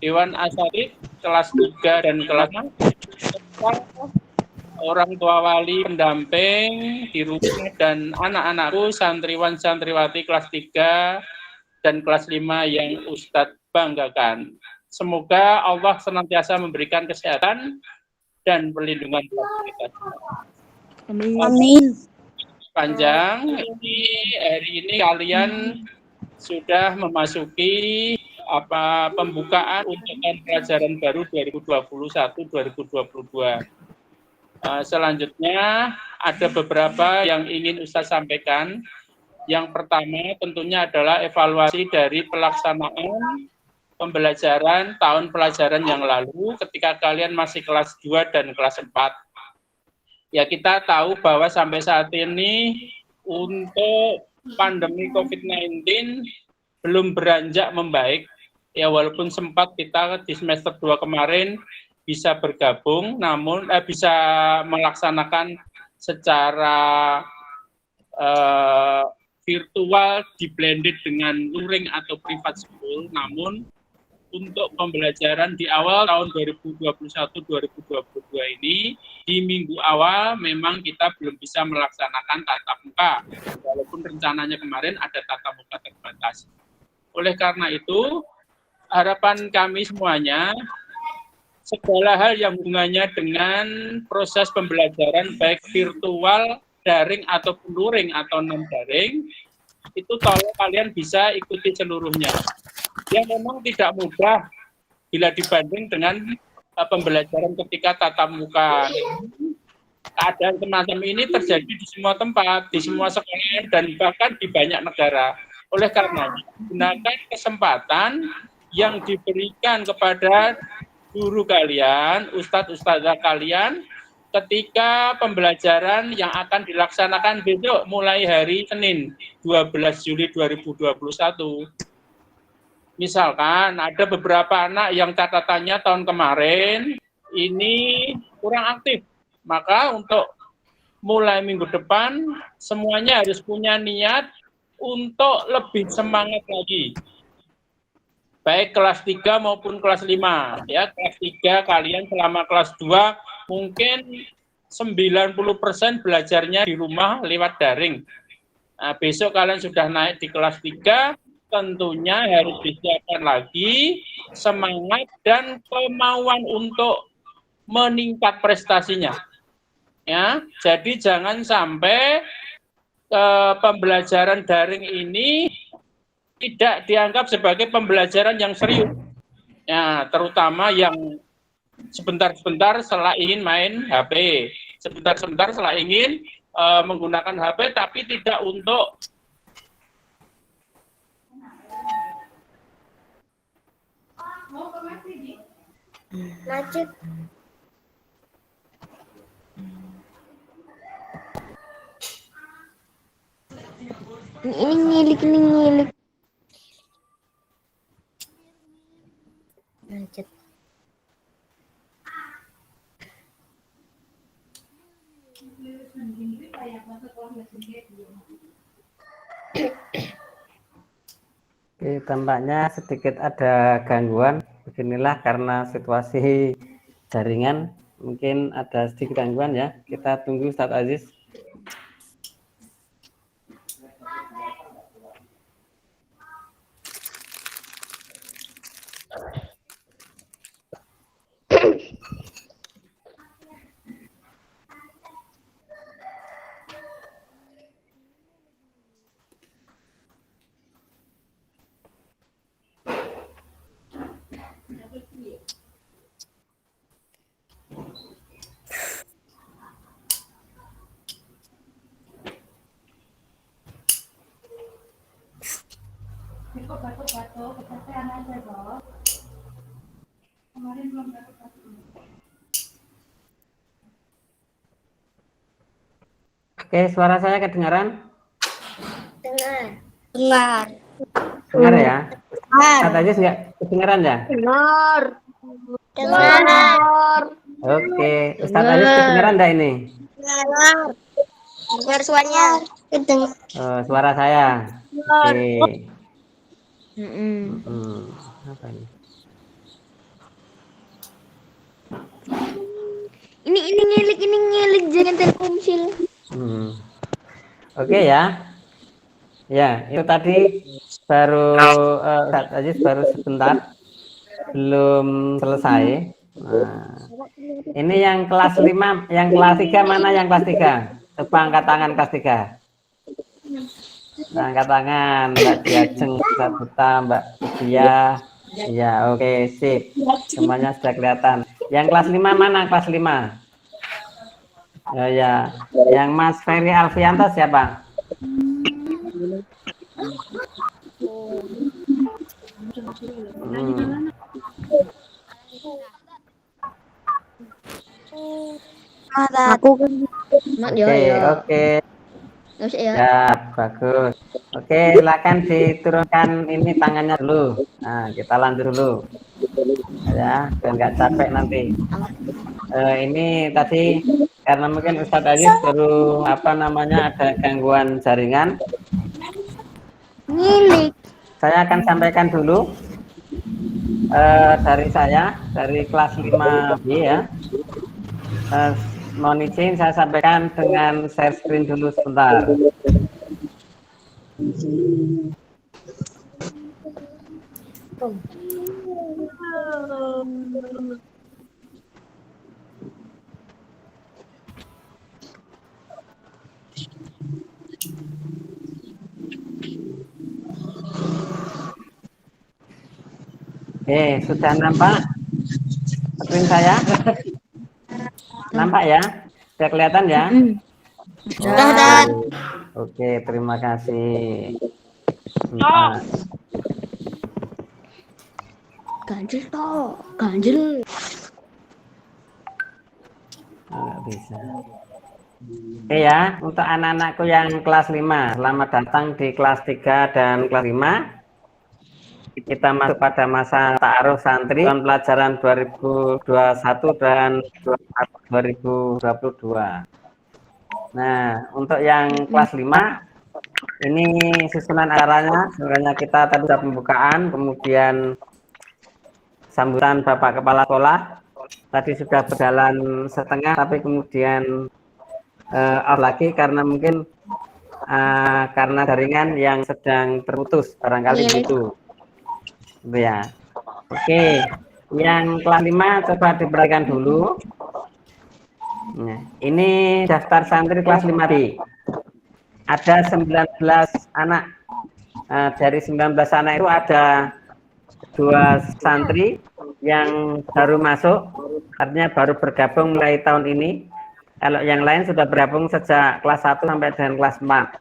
Dewan Asatidz kelas 3 dan kelas 4, orang tua wali pendamping di rumah dan anak-anakku santriwan santriwati kelas 3 dan kelas 5 yang Ustadz banggakan. Semoga Allah senantiasa memberikan kesehatan dan perlindungan buat kita semua. Amin. Panjang, hari ini kalian sudah memasuki pembukaan untuk pelajaran baru 2021-2022. Selanjutnya ada beberapa yang ingin Ustaz sampaikan. Yang pertama tentunya adalah evaluasi dari pelaksanaan pembelajaran tahun pelajaran yang lalu ketika kalian masih kelas 2 dan kelas 4. Ya, kita tahu bahwa sampai saat ini untuk pandemi COVID-19 belum beranjak membaik. Ya, walaupun sempat kita di semester 2 kemarin bisa bergabung, namun bisa melaksanakan secara virtual di-blended dengan luring atau private school, namun untuk pembelajaran di awal tahun 2021-2022 ini, di minggu awal memang kita belum bisa melaksanakan tatap muka, walaupun rencananya kemarin ada tatap muka terbatas. Oleh karena itu, harapan kami semuanya, segala hal yang hubungannya dengan proses pembelajaran baik virtual, daring ataupun luring atau non daring, itu tolong kalian bisa ikuti seluruhnya. Yang memang tidak mudah bila dibanding dengan pembelajaran ketika tatap muka. Keadaan semacam ini terjadi di semua tempat, di semua sekolah, dan bahkan di banyak negara. Oleh karenanya, gunakan kesempatan yang diberikan kepada guru kalian, ustadz-ustadzah kalian, ketika pembelajaran yang akan dilaksanakan besok mulai hari Senin 12 Juli 2021. Misalkan ada beberapa anak yang catatannya tahun kemarin ini kurang aktif, maka untuk mulai minggu depan semuanya harus punya niat untuk lebih semangat lagi. Baik kelas 3 maupun kelas 5. Ya, kelas 3 kalian selama kelas 2 mungkin 90% belajarnya di rumah lewat daring. Nah, besok kalian sudah naik di kelas 3, tentunya harus disiapkan lagi semangat dan kemauan untuk meningkat prestasinya. Ya, jadi jangan sampai pembelajaran daring ini tidak dianggap sebagai pembelajaran yang serius. Ya, terutama yang sebentar-sebentar setelah ingin main HP, sebentar-sebentar setelah ingin menggunakan HP, tapi tidak untuk lanjut. Ini ngilik. Lanjut. Oke, tampaknya sedikit ada gangguan. Beginilah karena situasi jaringan, mungkin ada sedikit gangguan ya. Kita tunggu Ustadz Aziz. Oke, suara saya kedengaran? Dengar. Dengar ya? Ustadz Aziz nggak kedengaran ya? Dengar. Oke, Ustadz Aziz kedengaran enggak ini? Dengar suaranya. Suara saya. Oke. Apa ini? Ini ngilik, jangan Telkomsel. Oke ya. Ya, itu tadi baru Ustadz Aziz baru sebentar, belum selesai. Nah, ini yang kelas 5, yang kelas 3 mana yang kelas 3? Coba angkat tangan kelas 3. Nah, angkat tangan Mbak Diajeng, Mbak Buta, Mbak Dia. Ya, oke, sip. Semuanya sudah kelihatan. Yang kelas 5 mana kelas 5? Ya, ya. Yang Mas Ferry Alfianto siapa? Aku kan. Oke. Ya, bagus. Oke, silakan diturunkan ini tangannya dulu. Nah, kita lanjut dulu. Ya, biar nggak capek nanti. Ini tadi karena mungkin Ustadz Aziz baru ada gangguan jaringan. Ngilik. Saya akan sampaikan dulu dari kelas 5B ya. Mohon izin saya sampaikan dengan share screen dulu sebentar. Oke, sudah nampak screen saya? Nampak ya? Sudah kelihatan ya? Sudah. Oke, terima kasih. Ganjil. Nggak bisa. Oke ya, untuk anak-anakku yang kelas 5, selamat datang di kelas 3 dan kelas 5. Kita masuk pada masa ta'aruf santri tahun pelajaran 2021 dan 2022. Nah, untuk yang kelas 5 ini susunan acaranya, sebenarnya kita tadi sudah pembukaan, kemudian sambutan Bapak Kepala Sekolah tadi sudah berjalan setengah, tapi kemudian off lagi karena mungkin karena jaringan yang sedang terputus, barangkali gitu. Ya. Oke, yang kelas 5 coba diperhatikan dulu. Nah, ini daftar santri kelas 5B. Ada 19 anak. Dari 19 anak itu ada 2 santri yang baru masuk, artinya baru bergabung mulai tahun ini. Kalau yang lain sudah bergabung sejak kelas 1 sampai dengan kelas 4.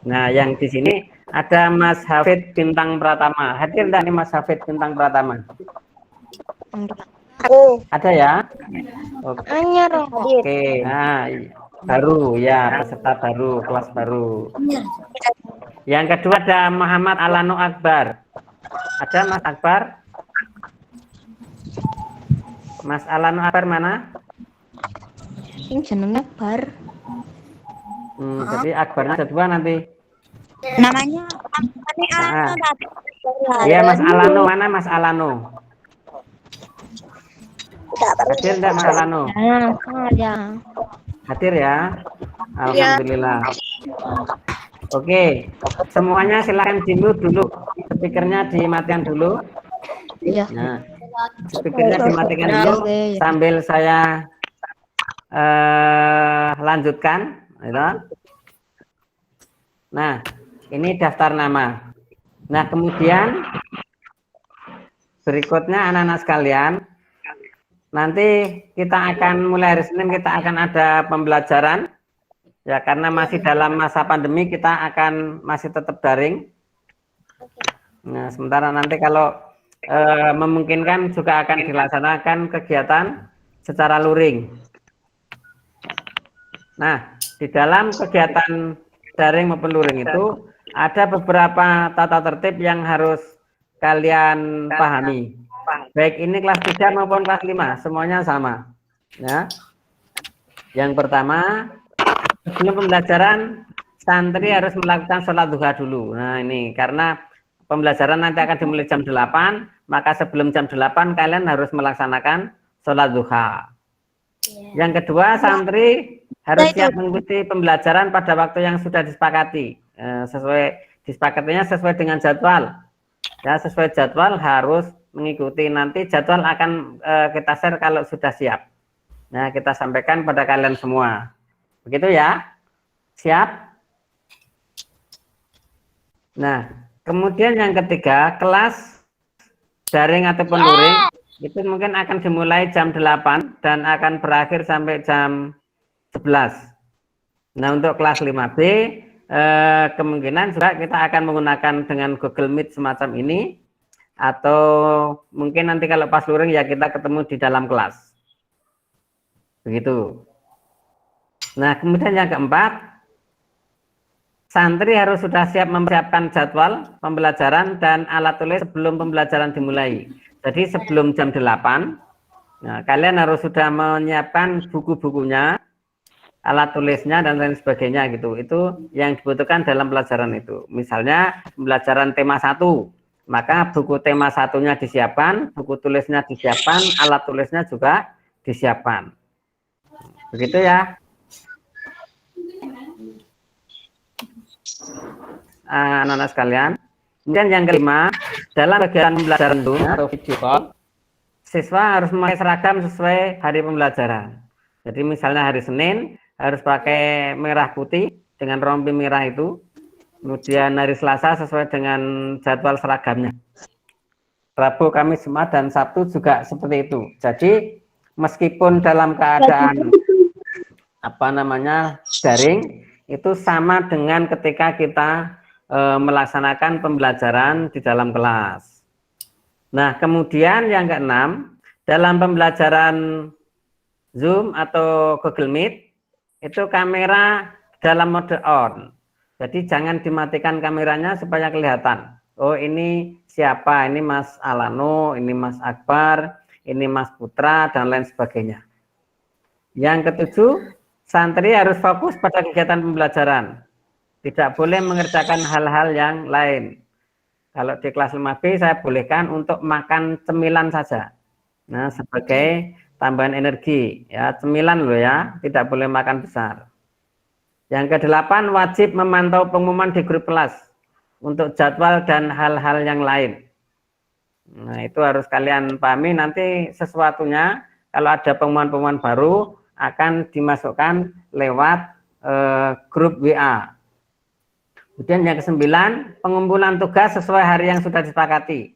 Nah, yang di sini ada Mas Hafid Bintang Pratama. Hadir enggak nih Mas Hafid Bintang Pratama? Ada ya? Oke. Nah, baru ya, peserta baru, kelas baru. Yang kedua ada Muhammad Alano Akbar. Ada Mas Akbar? Mas Alano Akbar mana? Ini jenengnya Akbar. Jadi Akbarnya ada 2 nanti. Namanya Iya Mas Alano, mana Mas Alano? Hadir enggak Mas Alano? Ya. Hadir ya? Alhamdulillah. Oke, semuanya silakan dulu. Speakernya dimatikan dulu. Iya. Nah, speakernya dimatikan dulu sambil saya lanjutkan. Nah, ini daftar nama. Nah, kemudian berikutnya anak-anak sekalian, nanti kita akan mulai hari Senin kita akan ada pembelajaran. Ya, karena masih dalam masa pandemi kita akan masih tetap daring. Nah, sementara nanti kalau memungkinkan juga akan dilaksanakan kegiatan secara luring. Nah, di dalam kegiatan daring maupun luring itu ada beberapa tata tertib yang harus kalian pahami. Baik ini kelas 3 maupun kelas 5, semuanya sama. Ya. Yang pertama, sebelum pembelajaran, santri harus melakukan sholat duha dulu. Nah ini, karena pembelajaran nanti akan dimulai jam 8, maka sebelum jam 8 kalian harus melaksanakan sholat duha. Yang kedua, santri harus siap mengikuti pembelajaran pada waktu yang sudah disepakati. Disepakatinya sesuai dengan jadwal. Ya, sesuai jadwal harus mengikuti. Nanti jadwal akan kita share kalau sudah siap. Nah, kita sampaikan pada kalian semua. Begitu ya? Siap? Nah, kemudian yang ketiga, kelas daring ataupun luring itu mungkin akan dimulai jam 8 dan akan berakhir sampai jam 11. Nah, untuk kelas 5B kemungkinan juga kita akan menggunakan dengan Google Meet semacam ini, atau mungkin nanti kalau pas luring ya kita ketemu di dalam kelas. Begitu. Nah, kemudian yang keempat, santri harus sudah siap mempersiapkan jadwal pembelajaran dan alat tulis sebelum pembelajaran dimulai. Jadi sebelum jam 8, nah, kalian harus sudah menyiapkan buku-bukunya, alat tulisnya, dan lain sebagainya gitu. Itu yang dibutuhkan dalam pelajaran itu. Misalnya pembelajaran tema 1, maka buku tema 1-nya disiapkan, buku tulisnya disiapkan, alat tulisnya juga disiapkan. Begitu ya. Anak-anak sekalian. Kemudian yang kelima, dalam kegiatan pembelajaran Zoom atau video call, siswa harus memakai seragam sesuai hari pembelajaran. Jadi misalnya hari Senin harus pakai merah putih dengan rompi merah itu. Kemudian hari Selasa sesuai dengan jadwal seragamnya. Rabu, Kamis, Jumat, dan Sabtu juga seperti itu. Jadi meskipun dalam keadaan daring, itu sama dengan ketika kita melaksanakan pembelajaran di dalam kelas. Nah, kemudian yang keenam, dalam pembelajaran Zoom atau Google Meet, itu kamera dalam mode on. Jadi jangan dimatikan kameranya supaya kelihatan. Oh, ini siapa? Ini Mas Alano, ini Mas Akbar, ini Mas Putra, dan lain sebagainya. Yang ketujuh, santri harus fokus pada kegiatan pembelajaran. Tidak boleh mengerjakan hal-hal yang lain. Kalau di kelas 5B saya bolehkan untuk makan cemilan saja. Nah, sebagai tambahan energi, ya, cemilan loh ya, tidak boleh makan besar. Yang ke-8, wajib memantau pengumuman di grup kelas untuk jadwal dan hal-hal yang lain. Nah, itu harus kalian pahami. Nanti sesuatunya kalau ada pengumuman-pengumuman baru akan dimasukkan lewat grup WA. Kemudian yang ke-9, pengumpulan tugas sesuai hari yang sudah disepakati.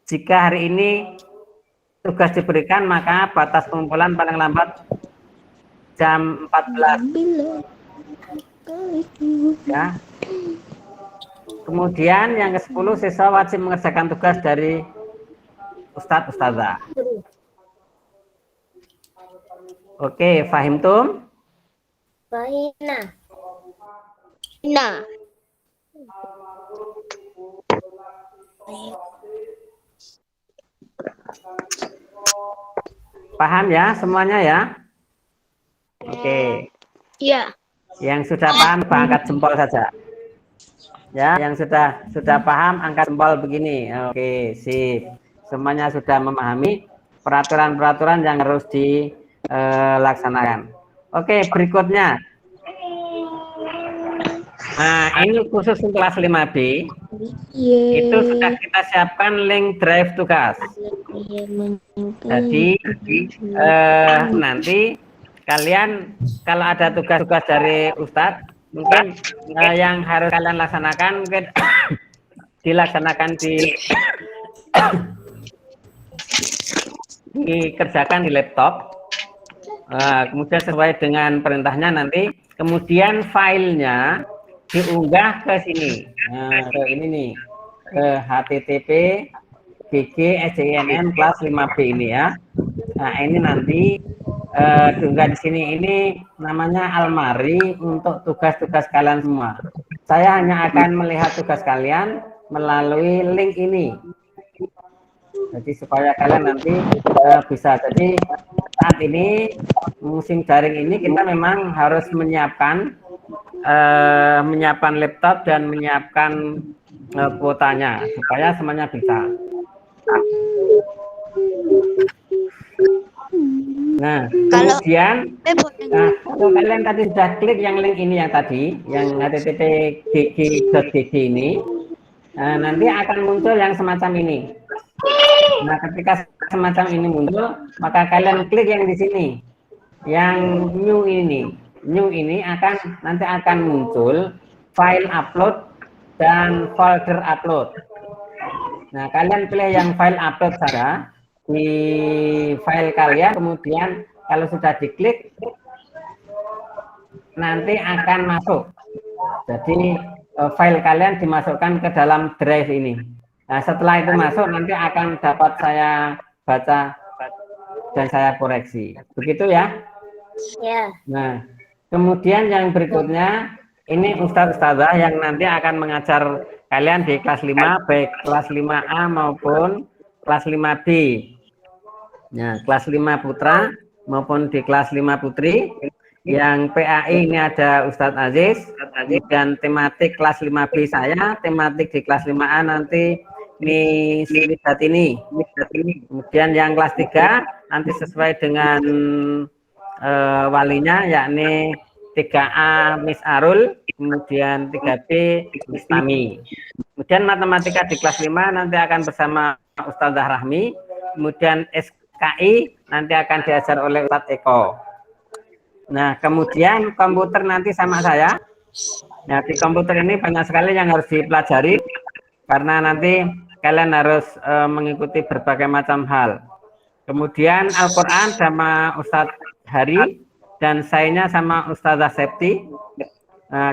Jika hari ini tugas diberikan, maka batas pengumpulan paling lambat jam 14. Ya. Kemudian yang ke-10, siswa wajib mengerjakan tugas dari Ustadz Ustazah. Oke, fahim tum? Fahimna. Nah. Paham ya semuanya ya? Oke. Iya. Yang sudah paham angkat jempol saja. Ya, yang sudah paham angkat jempol begini. Oke, sip. Semuanya sudah memahami peraturan-peraturan yang harus dilaksanakan. Oke, berikutnya. Nah, ini khusus untuk kelas 5B. Itu sudah kita siapkan link drive tugas. Jadi nanti kalian kalau ada tugas-tugas dari Ustadz, mungkin yang harus kalian laksanakan mungkin dilaksanakan dikerjakan di laptop. Kemudian sesuai dengan perintahnya nanti, kemudian filenya diunggah ke sini. Nah, ke ini nih, ke http bg.sjnn kelas 5B ini ya. Nah, ini nanti diunggah di sini. Ini namanya almari untuk tugas-tugas kalian semua. Saya hanya akan melihat tugas kalian melalui link ini. Jadi supaya kalian nanti bisa. Jadi saat ini musim daring ini kita memang harus menyiapkan laptop dan menyiapkan kuotanya supaya semuanya bisa. Nah, kemudian kalau kalian tadi sudah klik yang link ini yang tadi, yang http://gg.gg ini, nanti akan muncul yang semacam ini. Nah, ketika semacam ini muncul, maka kalian klik yang di sini, yang new ini. New ini nanti akan muncul file upload dan folder upload. Nah, kalian pilih yang file upload saja di file kalian, kemudian kalau sudah diklik nanti akan masuk. Jadi file kalian dimasukkan ke dalam drive ini. Nah, setelah itu masuk nanti akan dapat saya baca dan saya koreksi. Begitu ya? Ya. Nah, kemudian yang berikutnya ini Ustadz-Ustadzah yang nanti akan mengajar kalian di kelas 5, baik kelas 5A maupun kelas 5B. Nah, kelas 5 putra maupun di kelas 5 putri. Yang PAI ini ada Ustadz Aziz, dan tematik kelas 5B saya, tematik di kelas 5A nanti Miss Batini. Kemudian yang kelas 3 nanti sesuai dengan walinya, yakni 3A Miss Arul, kemudian 3B Miss Tami. Kemudian matematika di kelas 5 nanti akan bersama Ustadzah Rahmi, kemudian SKI nanti akan diajar oleh Ustadz Eko. Nah, kemudian komputer nanti sama saya. Nah, di komputer ini banyak sekali yang harus dipelajari, karena nanti kalian harus mengikuti berbagai macam hal. Kemudian Al-Quran sama Ustadz Hari, dan sayanya sama Ustadzah Septi.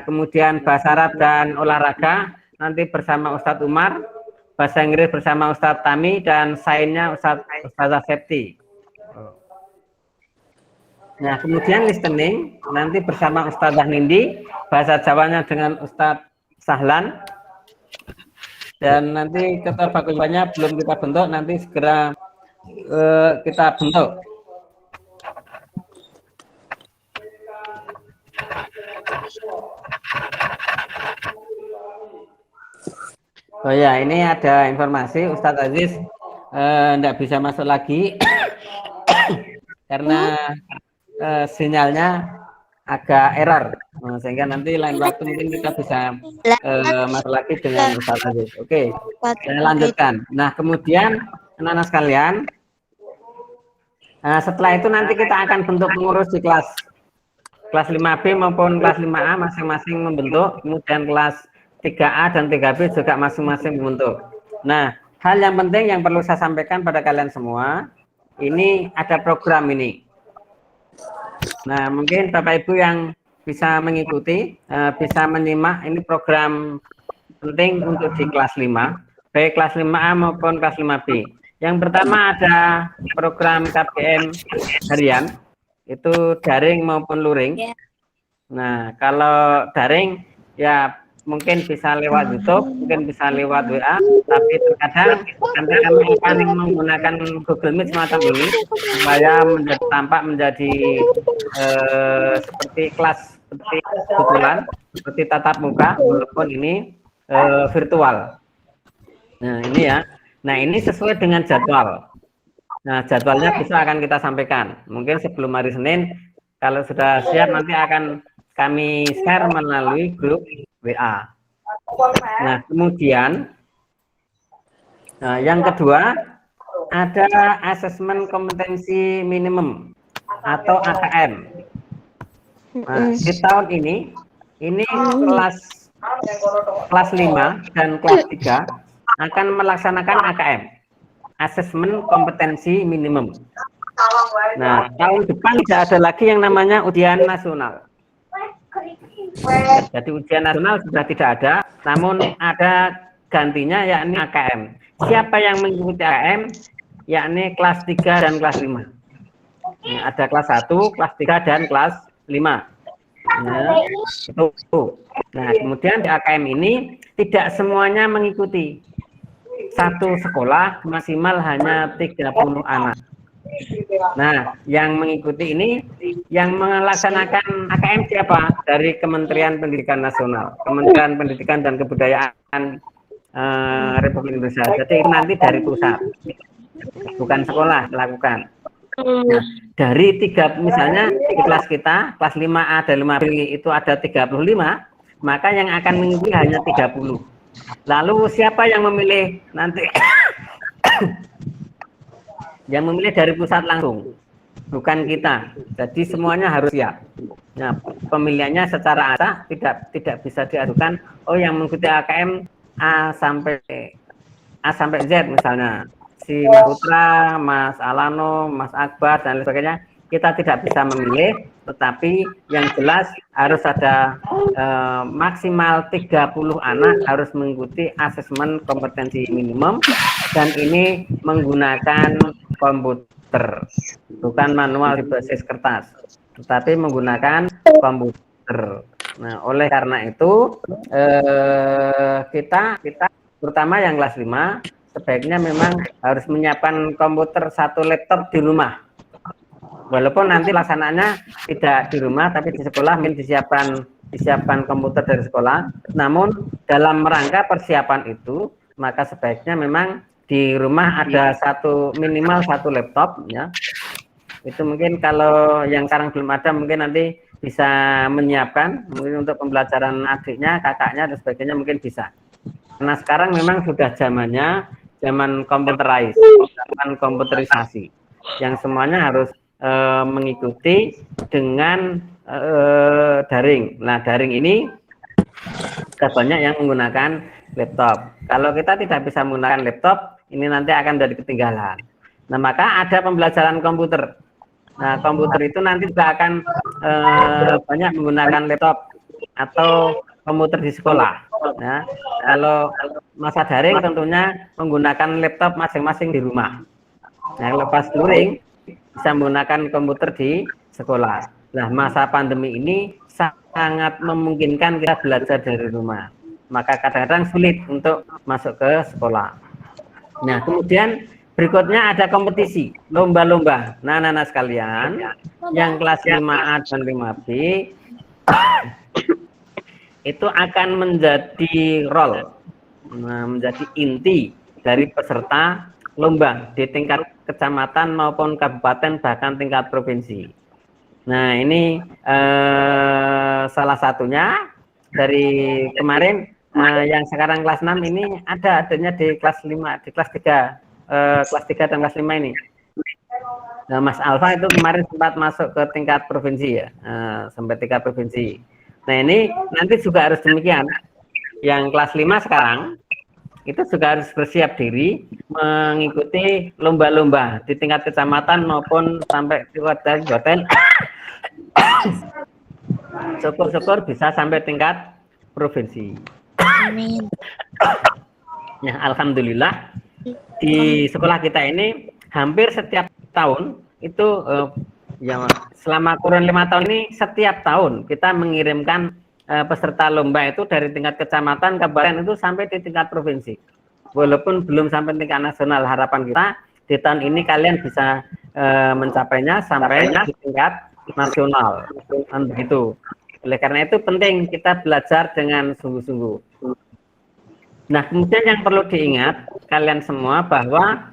Kemudian bahasa Arab dan olahraga nanti bersama Ustadz Umar, bahasa Inggris bersama Ustadz Tami, dan sayanya Ustadzah Septi. Nah, kemudian listening nanti bersama Ustadzah Nindi, bahasa Jawanya dengan Ustadz Sahlan, dan nanti keterpaguyubannya belum kita bentuk, nanti segera kita bentuk. Oh ya, ini ada informasi Ustadz Aziz tidak bisa masuk lagi karena sinyalnya agak error, sehingga nanti lain waktu mungkin kita bisa masuk lagi dengan Ustadz Aziz. Oke, saya lanjutkan. Nah, kemudian anak-anak sekalian, setelah itu nanti kita akan bentuk pengurus di kelas 5B maupun kelas 5A masing-masing membentuk, kemudian kelas 3A dan 3B juga masing-masing membentuk. Nah, hal yang penting yang perlu saya sampaikan pada kalian semua, ini ada program ini. Nah, mungkin Bapak Ibu yang bisa mengikuti, bisa menyimak, ini program penting untuk di kelas 5, baik kelas 5A maupun kelas 5B. Yang pertama ada program KBM harian, itu daring maupun luring. Nah, kalau daring ya mungkin bisa lewat YouTube, mungkin bisa lewat WA, tapi terkadang nanti kami akan menggunakan Google Meet semacam ini supaya tampak menjadi seperti kelas, seperti kebetulan, seperti tatap muka, walaupun ini virtual. Nah, ini ya. Nah, ini sesuai dengan jadwal. Nah, jadwalnya bisa akan kita sampaikan. Mungkin sebelum hari Senin, kalau sudah siap nanti akan kami share melalui grup WA. Nah, kemudian yang kedua ada asesmen kompetensi minimum atau AKM. Nah, di tahun ini kelas 5 dan kelas 3 akan melaksanakan AKM, asesmen kompetensi minimum. Nah, tahun depan tidak ada lagi yang namanya ujian nasional. Jadi ujian nasional sudah tidak ada, namun ada gantinya yakni AKM. Siapa yang mengikuti AKM? Yakni kelas 3 dan kelas 5. Nah, ada kelas 1, kelas 3 dan kelas 5. Nah, itu. Nah, kemudian di AKM ini tidak semuanya mengikuti. Satu sekolah maksimal hanya 30 anak. Nah, yang mengikuti ini, yang melaksanakan AKM siapa? Dari Kementerian Pendidikan Nasional, Kementerian Pendidikan dan Kebudayaan Republik Indonesia. Jadi nanti dari pusat, bukan sekolah melakukan. Nah, dari misalnya di kelas kita, kelas 5A dan 5B itu ada 35, maka yang akan mengikuti hanya 30. Lalu siapa yang memilih nanti? Yang memilih dari pusat langsung, bukan kita. Jadi semuanya harus siap. Nah, pemilihannya secara acak tidak bisa diadukan. Oh, yang mengikuti AKM A sampai Z misalnya, si Mas Putra, Mas Alano, Mas Akbar dan lain sebagainya, kita tidak bisa memilih, tetapi yang jelas harus ada maksimal 30 anak harus mengikuti asesmen kompetensi minimum, dan ini menggunakan komputer, bukan manual berbasis kertas, tetapi menggunakan komputer. Nah, oleh karena itu kita terutama yang kelas 5 sebaiknya memang harus menyiapkan komputer 1 laptop di rumah. Walaupun nanti laksananya tidak di rumah tapi di sekolah, mungkin disiapkan komputer dari sekolah. Namun dalam rangka persiapan itu, maka sebaiknya memang di rumah ada minimal satu laptop ya. Itu mungkin kalau yang sekarang belum ada, mungkin nanti bisa menyiapkan mungkin untuk pembelajaran adiknya, kakaknya dan sebagainya, mungkin bisa. Karena sekarang memang sudah zaman komputerisasi, yang semuanya harus mengikuti dengan daring. Nah, daring ini banyak yang menggunakan laptop. Kalau kita tidak bisa menggunakan laptop, ini nanti akan jadi ketinggalan. Nah, maka ada pembelajaran komputer. Nah, komputer itu nanti juga akan banyak menggunakan laptop atau komputer di sekolah. Nah, kalau masa daring tentunya menggunakan laptop masing-masing di rumah. Nah, lepas daring bisa menggunakan komputer di sekolah. Nah, masa pandemi ini sangat memungkinkan kita belajar dari rumah. Maka kadang-kadang sulit untuk masuk ke sekolah. Nah, kemudian berikutnya ada kompetisi, lomba-lomba. Nah, anak-anak sekalian, yang kelas 5A dan 5B itu akan menjadi menjadi inti dari peserta lomba di tingkat kecamatan maupun kabupaten, bahkan tingkat provinsi. Nah, ini salah satunya dari kemarin yang sekarang kelas 6 ini adanya di kelas 5, di kelas 3, kelas 3 dan kelas 5 ini. Nah, Mas Alfa itu kemarin sempat masuk ke tingkat provinsi ya, sampai tingkat provinsi. Nah, ini nanti juga harus demikian. Yang kelas 5 sekarang itu juga harus bersiap diri mengikuti lomba-lomba di tingkat kecamatan maupun sampai kabupaten. Syukur-syukur bisa sampai tingkat provinsi. Amin. Ya, alhamdulillah di sekolah kita ini hampir setiap tahun itu ya, selama kurun 5 tahun ini setiap tahun kita mengirimkan peserta lomba itu dari tingkat kecamatan, kabupaten itu sampai di tingkat provinsi. Walaupun belum sampai tingkat nasional, harapan kita di tahun ini kalian bisa mencapainya sampai di tingkat nasional. Dan begitu. Oleh karena itu penting kita belajar dengan sungguh-sungguh. Nah, kemudian yang perlu diingat kalian semua bahwa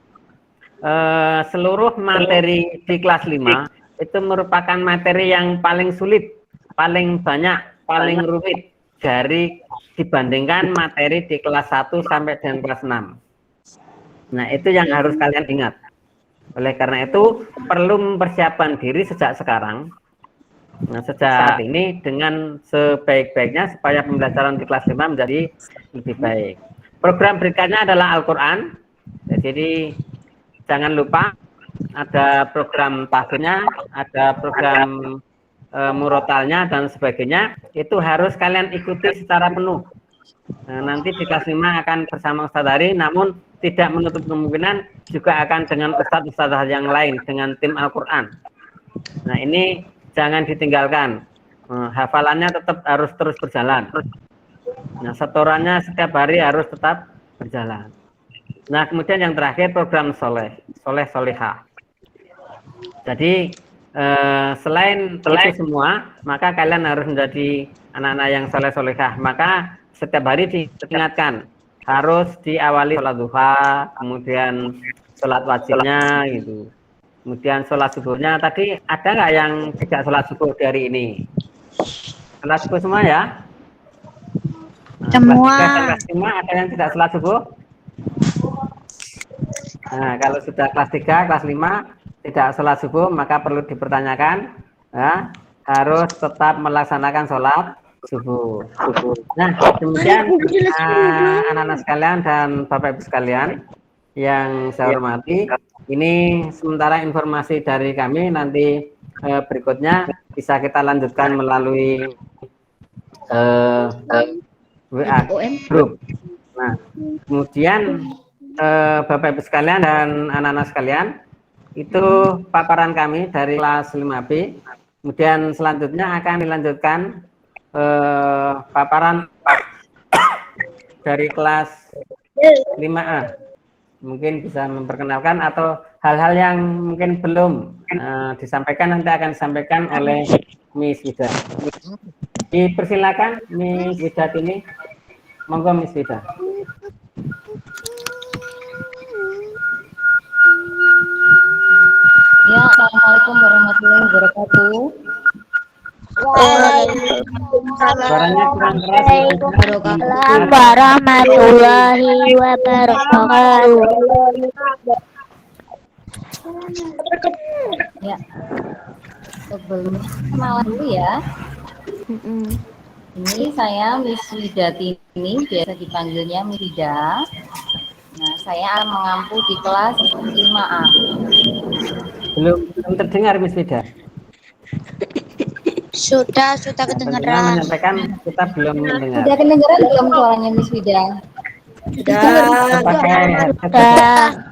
seluruh materi di kelas 5 itu merupakan materi yang paling sulit, paling banyak, paling rumit dibandingkan materi di kelas 1 sampai dengan kelas 6. Nah, itu yang harus kalian ingat. Oleh karena itu perlu mempersiapkan diri sejak sekarang. Nah, sejak ini dengan sebaik-baiknya supaya pembelajaran di kelas 5 menjadi lebih baik. Program berikutnya adalah Al-Quran. Jadi jangan lupa ada program tahfidznya, ada program murotalnya dan sebagainya. Itu harus kalian ikuti secara penuh. Nah, nanti di kelas 5 akan bersama Ustadz Hari, namun tidak menutup kemungkinan juga akan dengan ustadz-ustadz yang lain, dengan tim Al-Quran. Nah, ini jangan ditinggalkan. Hafalannya tetap harus terus berjalan. Nah, setorannya setiap hari harus tetap berjalan. Nah, kemudian yang terakhir program soleh-solehah. Jadi selain itu semua, maka kalian harus menjadi anak-anak yang soleh-solehah. Maka setiap hari diingatkan harus diawali sholat duha, kemudian sholat wajibnya gitu. Kemudian sholat subuhnya tadi ada nggak yang tidak sholat subuh dari ini? Sholat subuh semua ya? Nah, kelas 3 dan kelas 5 ada yang tidak sholat subuh? Nah, kalau sudah kelas 3, kelas 5 tidak sholat subuh, maka perlu dipertanyakan, ya, harus tetap melaksanakan sholat subuh. Nah, kemudian anak-anak sekalian dan Bapak Ibu sekalian yang saya hormati, ini sementara informasi dari kami, nanti berikutnya bisa kita lanjutkan melalui WA grup. Nah, kemudian Bapak Ibu sekalian dan anak-anak sekalian, itu paparan kami dari kelas 5B. Kemudian selanjutnya akan dilanjutkan paparan dari kelas 5A. Mungkin bisa memperkenalkan atau hal-hal yang mungkin belum disampaikan nanti akan disampaikan oleh Miss Wida. Dipersilakan Miss Wida ini. Monggo Miss Wida. Ya, assalamualaikum warahmatullahi wabarakatuh. Suaranya kurang keras. Waalaikumsalam warahmatullahi wabarakatuh. Ya, sebelumnya kenalan dulu ya. Ini saya Miss Widatini, biasa dipanggilnya Mida. Nah, saya akan mengampu di kelas 5A. Belum terdengar Miss Wida. Sudah kedengeran. Menyampaikan kita belum mendengar. Sudah kedengaran belum suaranya Miss Wida? Pakai headset.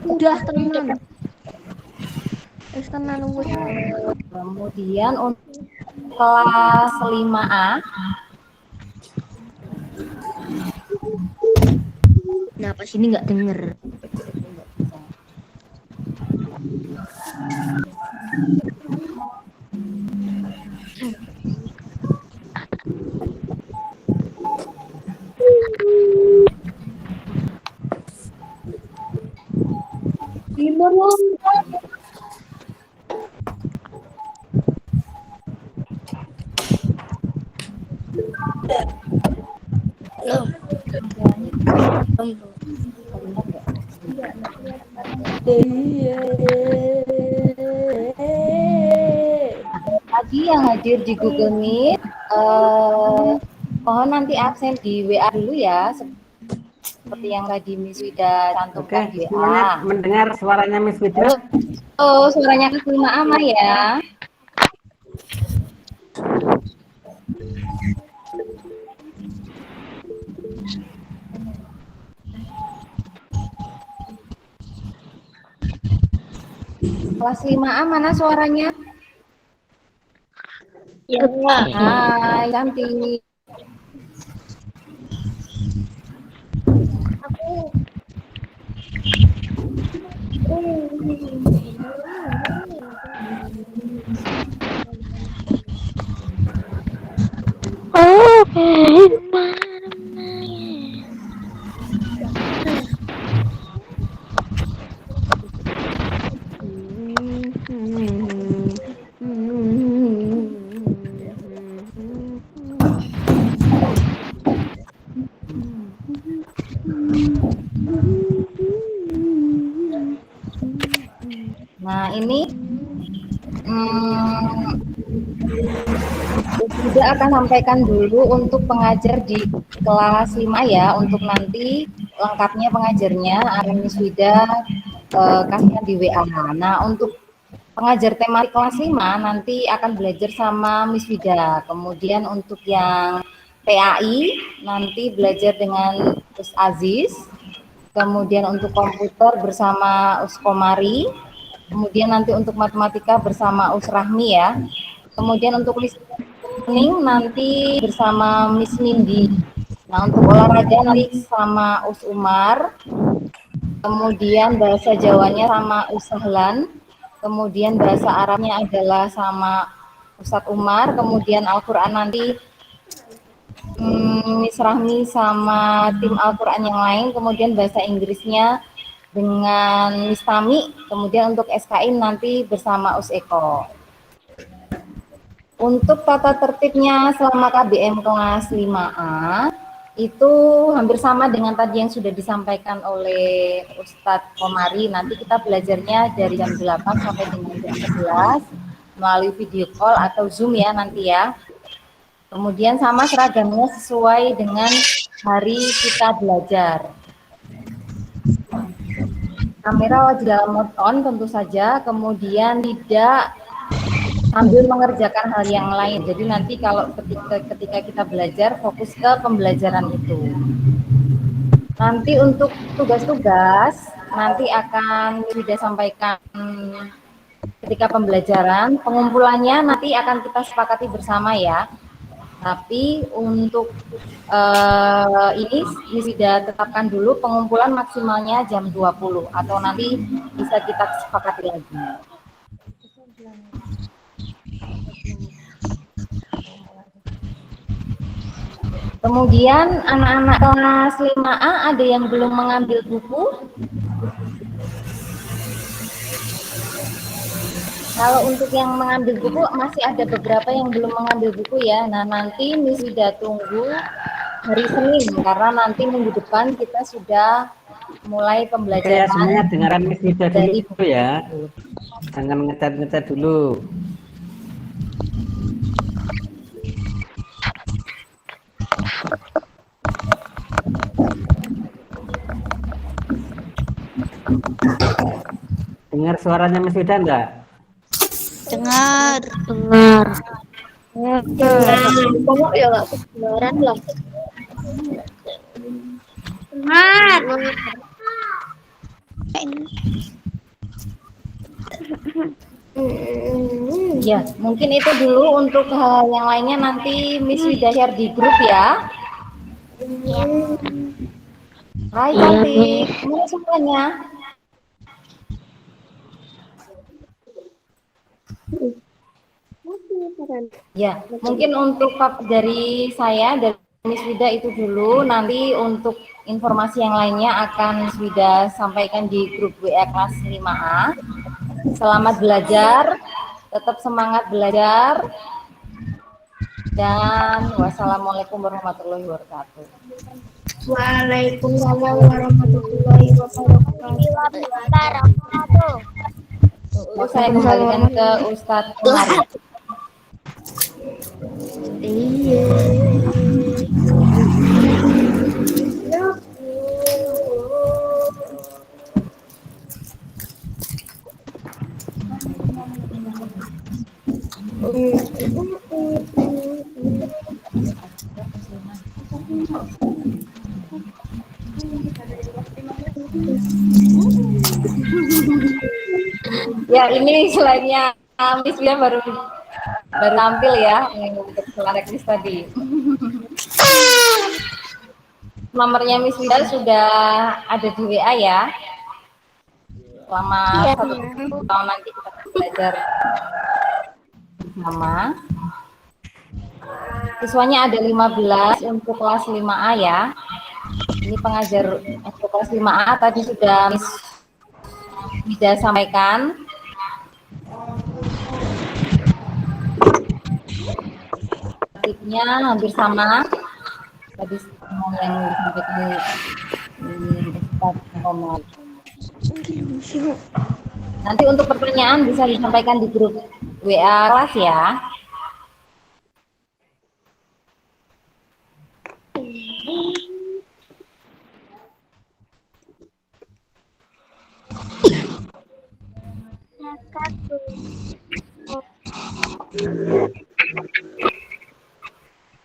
Udah tenan. Kemudian untuk kelas 5A, Kenapa sini nggak denger? tadi yang hadir di Google Meet, mohon nanti absen di WA dulu ya, seperti yang tadi Miss Wida cantumkan di Semuanya WA. mendengar suaranya Miss Wida? Oh, suaranya kelas 5A Mah ya. Kelas 5A mana suaranya? Ya. Hai, cantik. Nah, ini Wida akan sampaikan dulu untuk pengajar di kelas 5 ya, untuk nanti lengkapnya pengajarnya akan Miss Wida kasihkan di WA. Nah, untuk pengajar tematik kelas 5 nanti akan belajar sama Miss Wida. Kemudian untuk yang PAI nanti belajar dengan Us Aziz. Kemudian untuk komputer bersama Us Komari. Kemudian nanti untuk matematika bersama Us Rahmi ya. Kemudian untuk listening nanti bersama Miss Nindi. Nah, untuk olahraga nanti sama Us Umar. Kemudian bahasa Jawanya sama Us Sahlan. Kemudian bahasa Arabnya adalah sama Ustadz Umar. Kemudian Al-Quran nanti Miss Rahmi sama tim Al-Quran yang lain. Kemudian bahasa Inggrisnya dengan Miss Tami, kemudian untuk SKI nanti bersama Useko. Untuk tata tertibnya selama KBM kelas 5A itu hampir sama dengan tadi yang sudah disampaikan oleh Ustadz Komari. Nanti kita belajarnya dari jam 8 sampai dengan jam 11 melalui video call atau Zoom ya nanti ya. Kemudian sama seragamnya sesuai dengan hari kita belajar. Kamera wajib dalam mode on tentu saja, kemudian tidak sambil mengerjakan hal yang lain. Jadi nanti kalau ketika kita belajar fokus ke pembelajaran itu. Nanti untuk tugas-tugas nanti akan sudah sampaikan ketika pembelajaran. Pengumpulannya nanti akan kita sepakati bersama ya. Tapi untuk ini sudah tetapkan dulu pengumpulan maksimalnya jam 20 atau nanti bisa kita sepakati lagi. Kemudian anak-anak kelas 5A ada yang belum mengambil buku? Kalau untuk yang mengambil buku masih ada beberapa yang belum mengambil buku ya. Nah nanti Miss Wida tunggu hari Senin karena nanti minggu depan kita sudah mulai pembelajaran. Oke, semuanya dengarkan Miss Wida dulu ya. Jangan ngecat-ngecat dulu. Dengar suaranya Miss Wida enggak? Dengar. Kamu ya nggak kedengaran lah. Dengar. Ya, mungkin itu dulu untuk hal yang lainnya nanti Miss Wida share di grup ya. Hai cantik, mana semuanya? Ya, mungkin untuk dari saya dari Miss Wida itu dulu. Nanti untuk informasi yang lainnya akan Miss Wida sampaikan di grup WA kelas 5A. Selamat belajar, tetap semangat belajar, dan wassalamualaikum warahmatullahi wabarakatuh. Waalaikumsalam warahmatullahi wabarakatuh. Saya kembalikan ke Ustadz Komari. Ya, ini selainnya Miss Wida baru tampil ya untuk selana Kris tadi. Nomornya Miss Wida sudah ada di WA ya. Selama 1 tahun nanti kita belajar bersama. Siswanya ada 15 untuk kelas 5A ya. Ini pengajar untuk kelas 5A tadi sudah Miss Wida sampaikan. Tipnya hampir sama tadi yang disampaikan Ustadz Komar. Nanti untuk pertanyaan bisa disampaikan di grup WA kelas ya.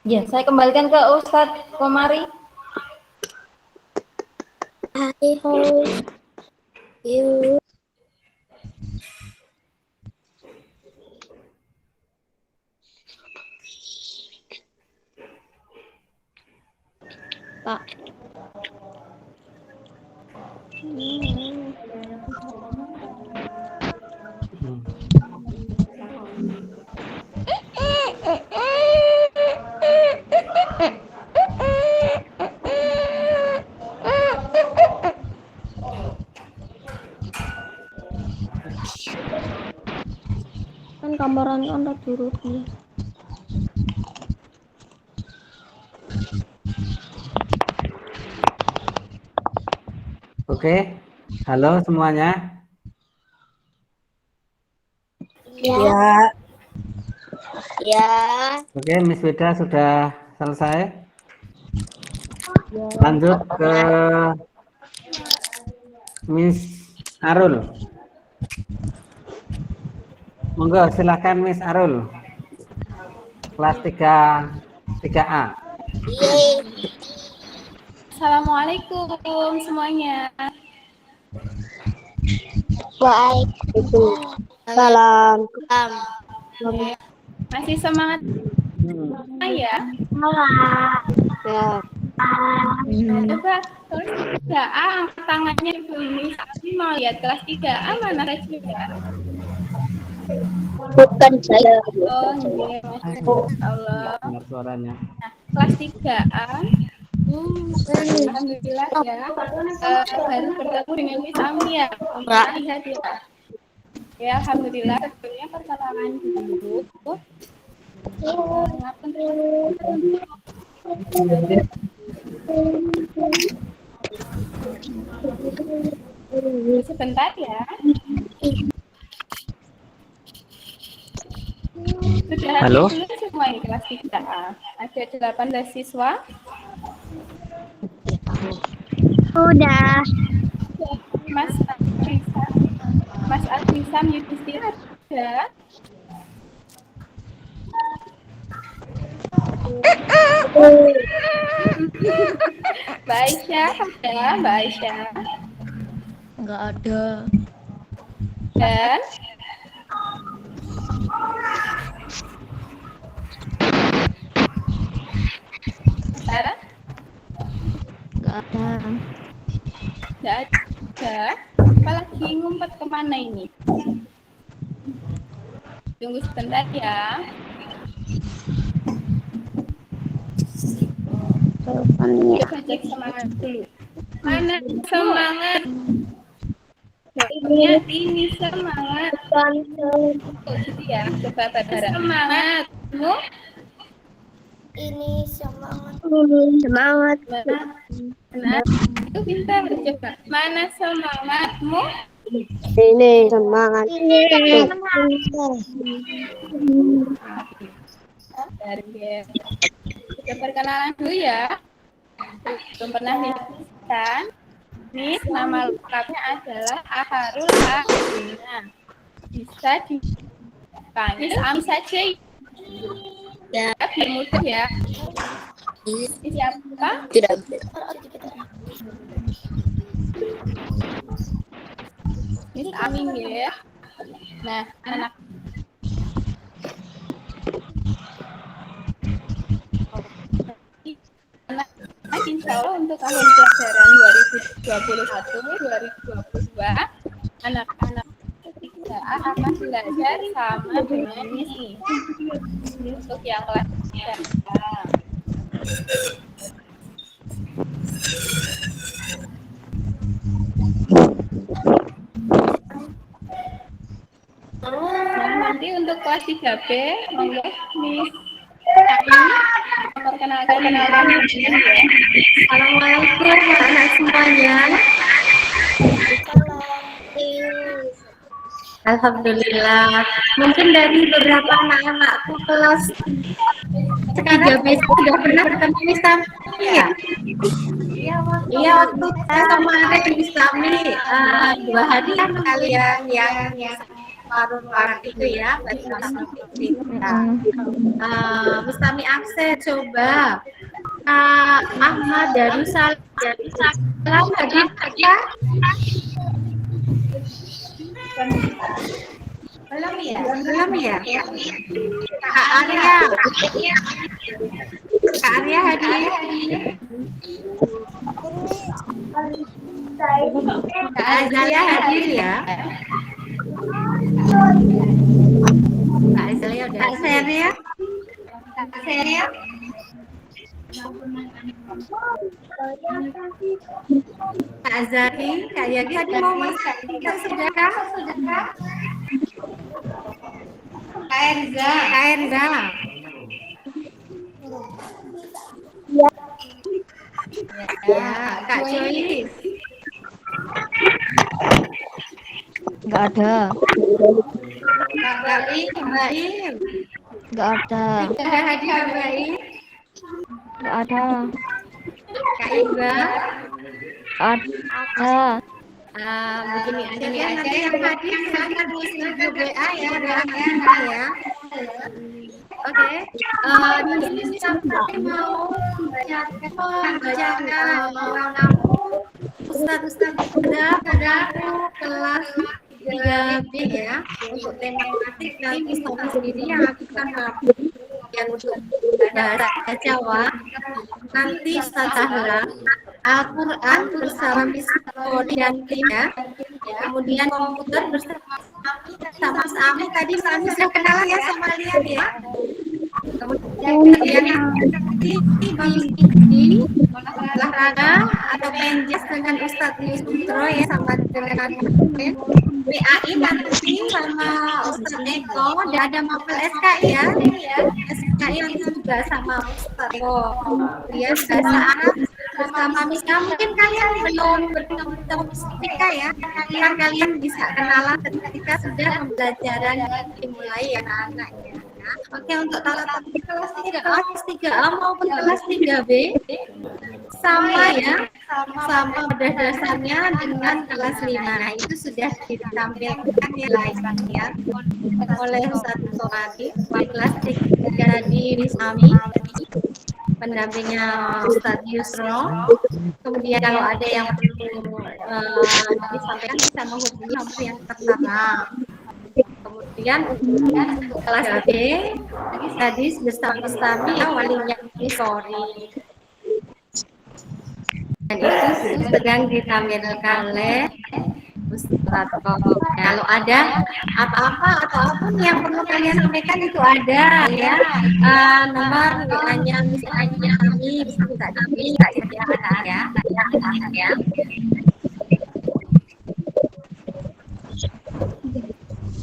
Ya, saya kembalikan ke Ustadz Komari. Pak. Kan kamaran anda turut nih. Oke, halo semuanya. Ya. Ya. Oke, Miss Wida sudah selesai. Lanjut ke Miss Arul. Monggo silakan Miss Arul. Kelas 3A. Assalamualaikum semuanya. Waalaikumsalam. Masih semangat ya? Ya. Coba terus 3A angkat tangannya dulu. Tapi mau lihat kelas 3A mana Rajida? Bukan saya. Oh, iya, Masya Allah. Dengar suaranya. Nah, kelas 3A. Alhamdulillah ya. Baru bertemu dengan Miss Ami ya. Lihat ya. Ya, alhamdulillah. Sebelumnya perkenalan dulu. Sebentar ya. Sudah Halo? hadir dulu semua ini kelas 3A. Ada 18 siswa. Udah. Mas Adrisam. Mas Adrisam Yudhisthira ada. Mbak Aisyah ada, Mbak Aisyah. Enggak ada. Dan Sarah? Enggak ada. Enggak ada. Apalagi ngumpet kemana ini? Tunggu sebentar ya. Coba cek semangat dulu. Mana semangat? Jawabnya ini semangat. Oh, gitu ya. Coba Badara. Semangatmu. Ini semangat. Semangat. Nah, itu pintar. Coba. Mana semangatmu? Ini semangat. Dari kita perkenalan dulu ya. Belum pernah kan? Ini nama lengkapnya adalah Aharul Adina. Bisa dipanggil Ami saja. Ya, biar mudah ya. Ini siapa? Tidak. Miss Amin ya. Nah, anak insya Allah untuk tahun pelajaran 2021-2022 anak-anak ketiga akan belajar sama dengan ini untuk yang kelas 3. Nah, nanti untuk kelas 3B monggo Miss perkenalkan ya. Assalamualaikum anak semuanya. Alhamdulillah. Mungkin dari beberapa anak-anakku kelas 3B sudah pernah bertemu Miss Tami ya? Iya, waktu kemarin Miss Tami 2 hari kan kalian yang paruh-paruh itu ya, Miss Tami absen, coba Ahmad Darussalam hadir ya? Belum ya? Kak Arya hadir. Kak Azalia hadir ya? Kak Azalia udah. Kak Seria? Kak Azari, Kak Yagi tadi mau masuk sudah kah? Kak Erza. Ya, Kak Joyce. Nggak ada. Kak Im. Nggak ada. Tidak hadir Mbak Im. Nggak ada. Kak Iba. Ada. Begini aja nanti yang hadir silakan tulis di grup WA ya, ya. Oke. Di sini sampai mau membacakan Ustaz pada kelas 3B ya, untuk tematik nanti sama sendiri yang akan yang untuk bahasa Jawa nanti Ustaz Zahra Al-Quran bersama Miss Kodi dan tim ya, kemudian komputer bersama Mas Ami. Tadi Mas Ami sudah kenalan ya sama kalian ya. Kemudian nanti di olahraga atau penjas dengan Ustadz Yusro ya, sama dengan PAI nanti sama Ustadz Eko, dan ada mapel SKI ya, SKI nanti juga sama Ustadz Eko. Kemudian bahasa Arab bersama Mika, mungkin kalian belum bertemu Mika ya, kalian bisa kenalan ketika sudah pembelajaran dimulai ya anak-anak ya. Oke, untuk tata-tata kelas 3A maupun kelas 3B sama ya, sama pada dasarnya dengan kelas 5. Nah, itu sudah ditampilkan ya oleh Ustadz Somadi di kelas 3 di Wisami, pendampingnya Ustadz Yusro. Kemudian kalau ada yang perlu disampaikan bisa menghubungi nomor yang tertera. Kemudian untuk kelas B tadi bersama walinya Misori, dan itu sedang ditampilkan oleh Ustadz. Kalau ada apa-apa atau apapun yang perlu kalian sampaikan itu ada ya, nomor hanya misalnya kami bisa ya.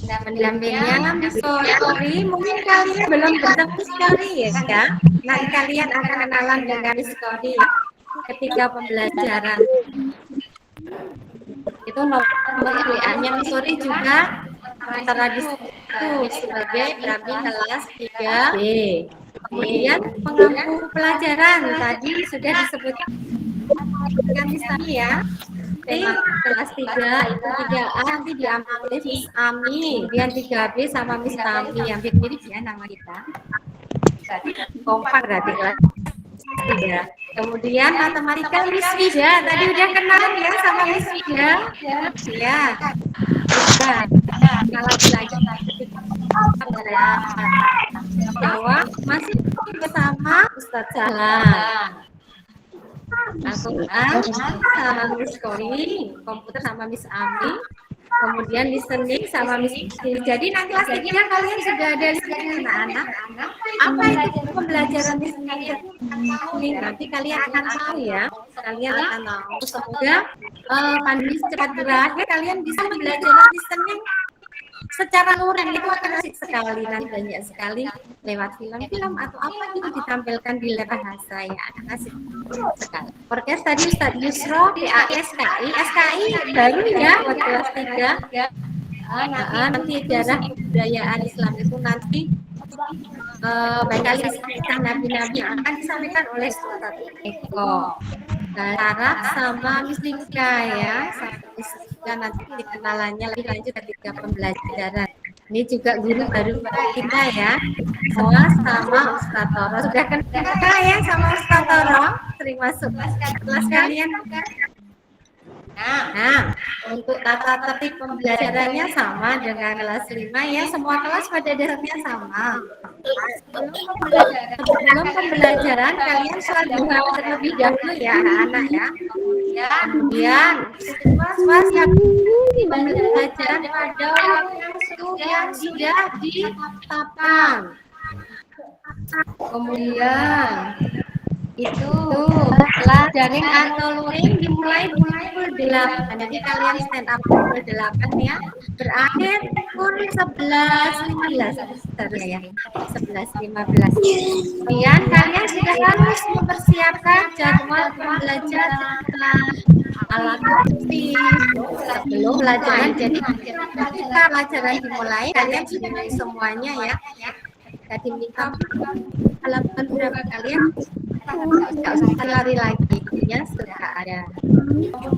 Nah, pendampingnya Miss Kori, mungkin kalian belum bertemu Miss Kori ya, Kak? Nanti kalian akan kenalan dengan Miss Kori ya, ketika pembelajaran. Itu nomor WA-nya Miss Kori juga antara di situ sebagai pendamping kelas 3B. Kemudian pengampu pelajaran tadi sudah disebutkan Miss Tami ya. Kelas 3 itu 3A nanti diambil oleh Miss Ami, kemudian 3B sama Miss Tami, yang mirip ya nama kita. Kompak berarti kelas 3. Kemudian matematika Miss Wida, tadi udah kenalan ya sama Miss Wida. Ya. Kalau belajar Jawa masih bersama Ustadz Jalan. Al-Quran sama Miss Kori, komputer sama Miss Ami, kemudian listening sama Miss Isi. Jadi nanti kelas 3 kalian sudah ada listening anak-anak. Apa itu pembelajaran listening? Nanti kalian akan tahu ya. Kalian akan tahu. Semoga pandemi cepat berakhir, kalian bisa belajar listening secara luring. Itu akan asik sekali, nanti banyak sekali lewat film-film atau apa itu ditampilkan di bahasa ya, akan asik sekali. Podcast tadi Ustadz Yusro SKI baru ya buat kelas 3. Nanti sejarah kebudayaan Islam itu nanti banyak kisah nabi-nabi yang akan disampaikan oleh Ustadz Eko. Arab sama Miss Lika ya, sama Miss Lika nanti kenalannya lebih lanjut ketika pembelajaran. Ini juga guru baru kita ya, semua sama Ustadz Toro. Sudah kenal ya sama Ustadz Toro? Sering masuk kelas kalian. Nah, untuk tata tertib pembelajarannya sama dengan kelas 5 ya, semua kelas pada dasarnya sama. Sebelum pembelajaran kalian sholat duha terlebih dahulu ya anak-anak ya. Kemudian was-was yang pembelajaran pada waktu yang sudah ditetapkan. Kemudian itu daring atau luring dimulai pukul 8. Jadi kalian stand up pukul 8 ya. Berakhir pukul 11.15 seterusnya ya. 11.15. Kemudian kalian sudah harus mempersiapkan jadwal pembelajaran alat bukti sebelum pelajaran. Jadi ketika pelajaran dimulai kalian sudah semuanya ya. Tadi minta halaman berapa kalian? Nggak usah lari lagi ya, sudah ada.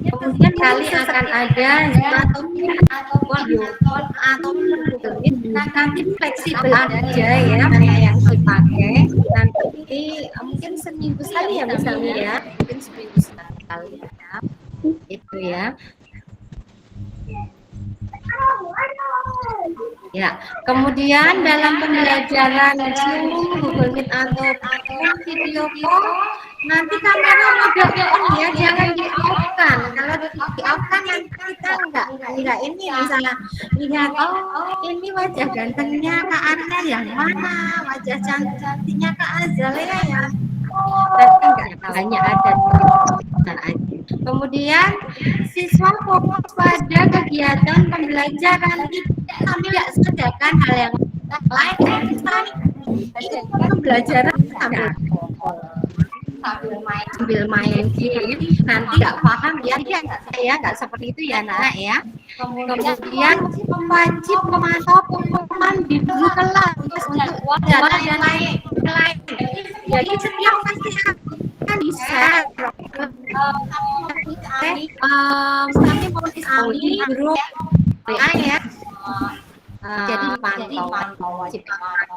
Kemudian kali akan ada atau Google Meet. Nanti fleksibel aja ya mana yang dipakai. Nanti mungkin seminggu sekali ya misalnya ya, mungkin seminggu sekali ya. Itu ya. Ya, kemudian dalam pembelajaran Zoom, Google Meet atau video call, nanti kamera mode on ya, jangan di off kan. Kalau di off kan nanti kita nggak ini misalnya lihat ini wajah gantengnya Kak Arta yang mana, wajah cantiknya Kak Azalea yang nanti nggak hanya ada di kemudian siswa fokus pada kegiatan pembelajaran, tidak sediakan hal yang lain, pembelajaran sambil main game, nanti nggak paham ya nggak seperti itu ya nak ya. Kemudian wajib memantau pengumuman di guru kelas untuk data yang lain. Jadi setiap pasti akan bisa kami mau di grup WA ya. Jadi wajib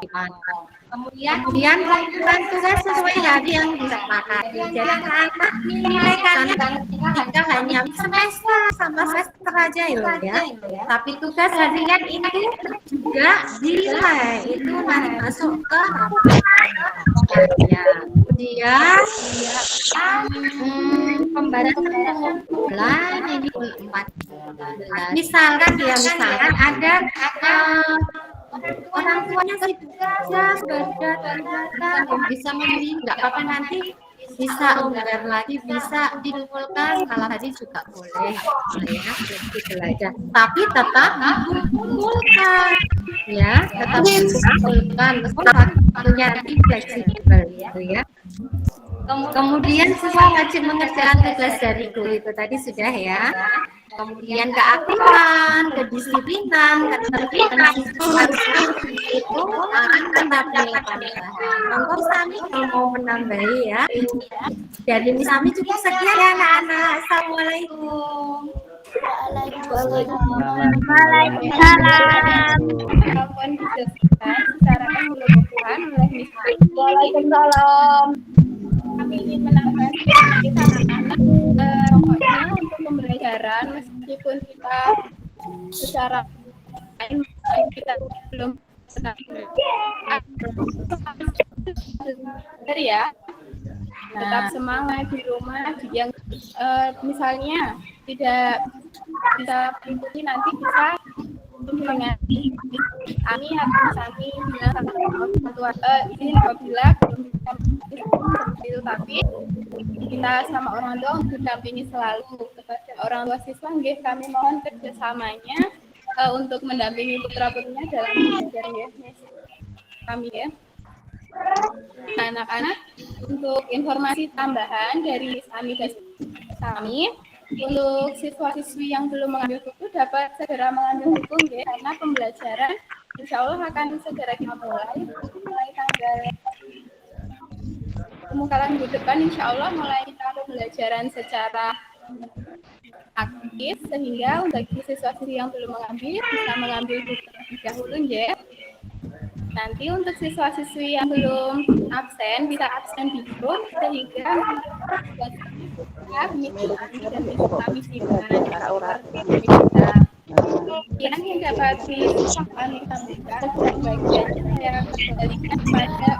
dipantau. Kemudian lakukan tugas sesuai hari yang disepakati. Jadi anak nilai kalian jika hanya semester sama semester aja ya. Tapi tugas harian ini juga dinilai, itu nanti masuk ke ya. Kemudian pembatasan bulan ini 14. Misalkan ada orang tuanya sudah yang bisa membeli, nggak apa-apa, nanti bisa longgar lagi, bisa dikumpulkan, kalau tadi juga boleh ya, belajar. Tapi tetap dikumpulkan ya, tetap dikumpulkan waktunya nanti fleksibel ya. Kemudian siswa wajib mengerjakan tugas dari guru, itu tadi sudah ya. Kemudian keaktifan, kedisiplinan, ketertiban siswa itu akan mendapat tambahan. Monggo Sami kalau mau menambahi ya. Dari Miss Sami cukup sekian ya anak-anak. Assalamualaikum. Waalaikumsalam. Kemampuan dijelaskan secara keseluruhan oleh Miss Sami. Waalaikumsalam. Kami ingin menambahkan kita anak-anak pokoknya untuk pembelajaran meskipun kita secara kita belum ya, tetap semangat di rumah. Yang misalnya tidak bisa mengikuti, nanti bisa dengan Ami atau Sami bilang sama orang tua ini apabila itu, tapi kita sama orang tua untuk dampingi selalu kepada orang tua siswa. Kami mohon kerjasamanya untuk mendampingi putra-putrinya dalam belajar ya kami ya. Anak-anak, untuk informasi tambahan dari Sami dan Sami, untuk siswa-siswi yang belum mengambil buku dapat segera mengambil buku ya, karena pembelajaran insya Allah akan segera kita mulai tanggal kemungkinan minggu depan, insya Allah mulai kita pembelajaran secara aktif, sehingga bagi siswa-siswi yang belum mengambil bisa mengambil buku terlebih dahulu ya. Nanti untuk siswa-siswi yang belum absen bisa absen di grup, sehingga kami simpan yang dapat kami sampaikan sebagian saya kembalikan pada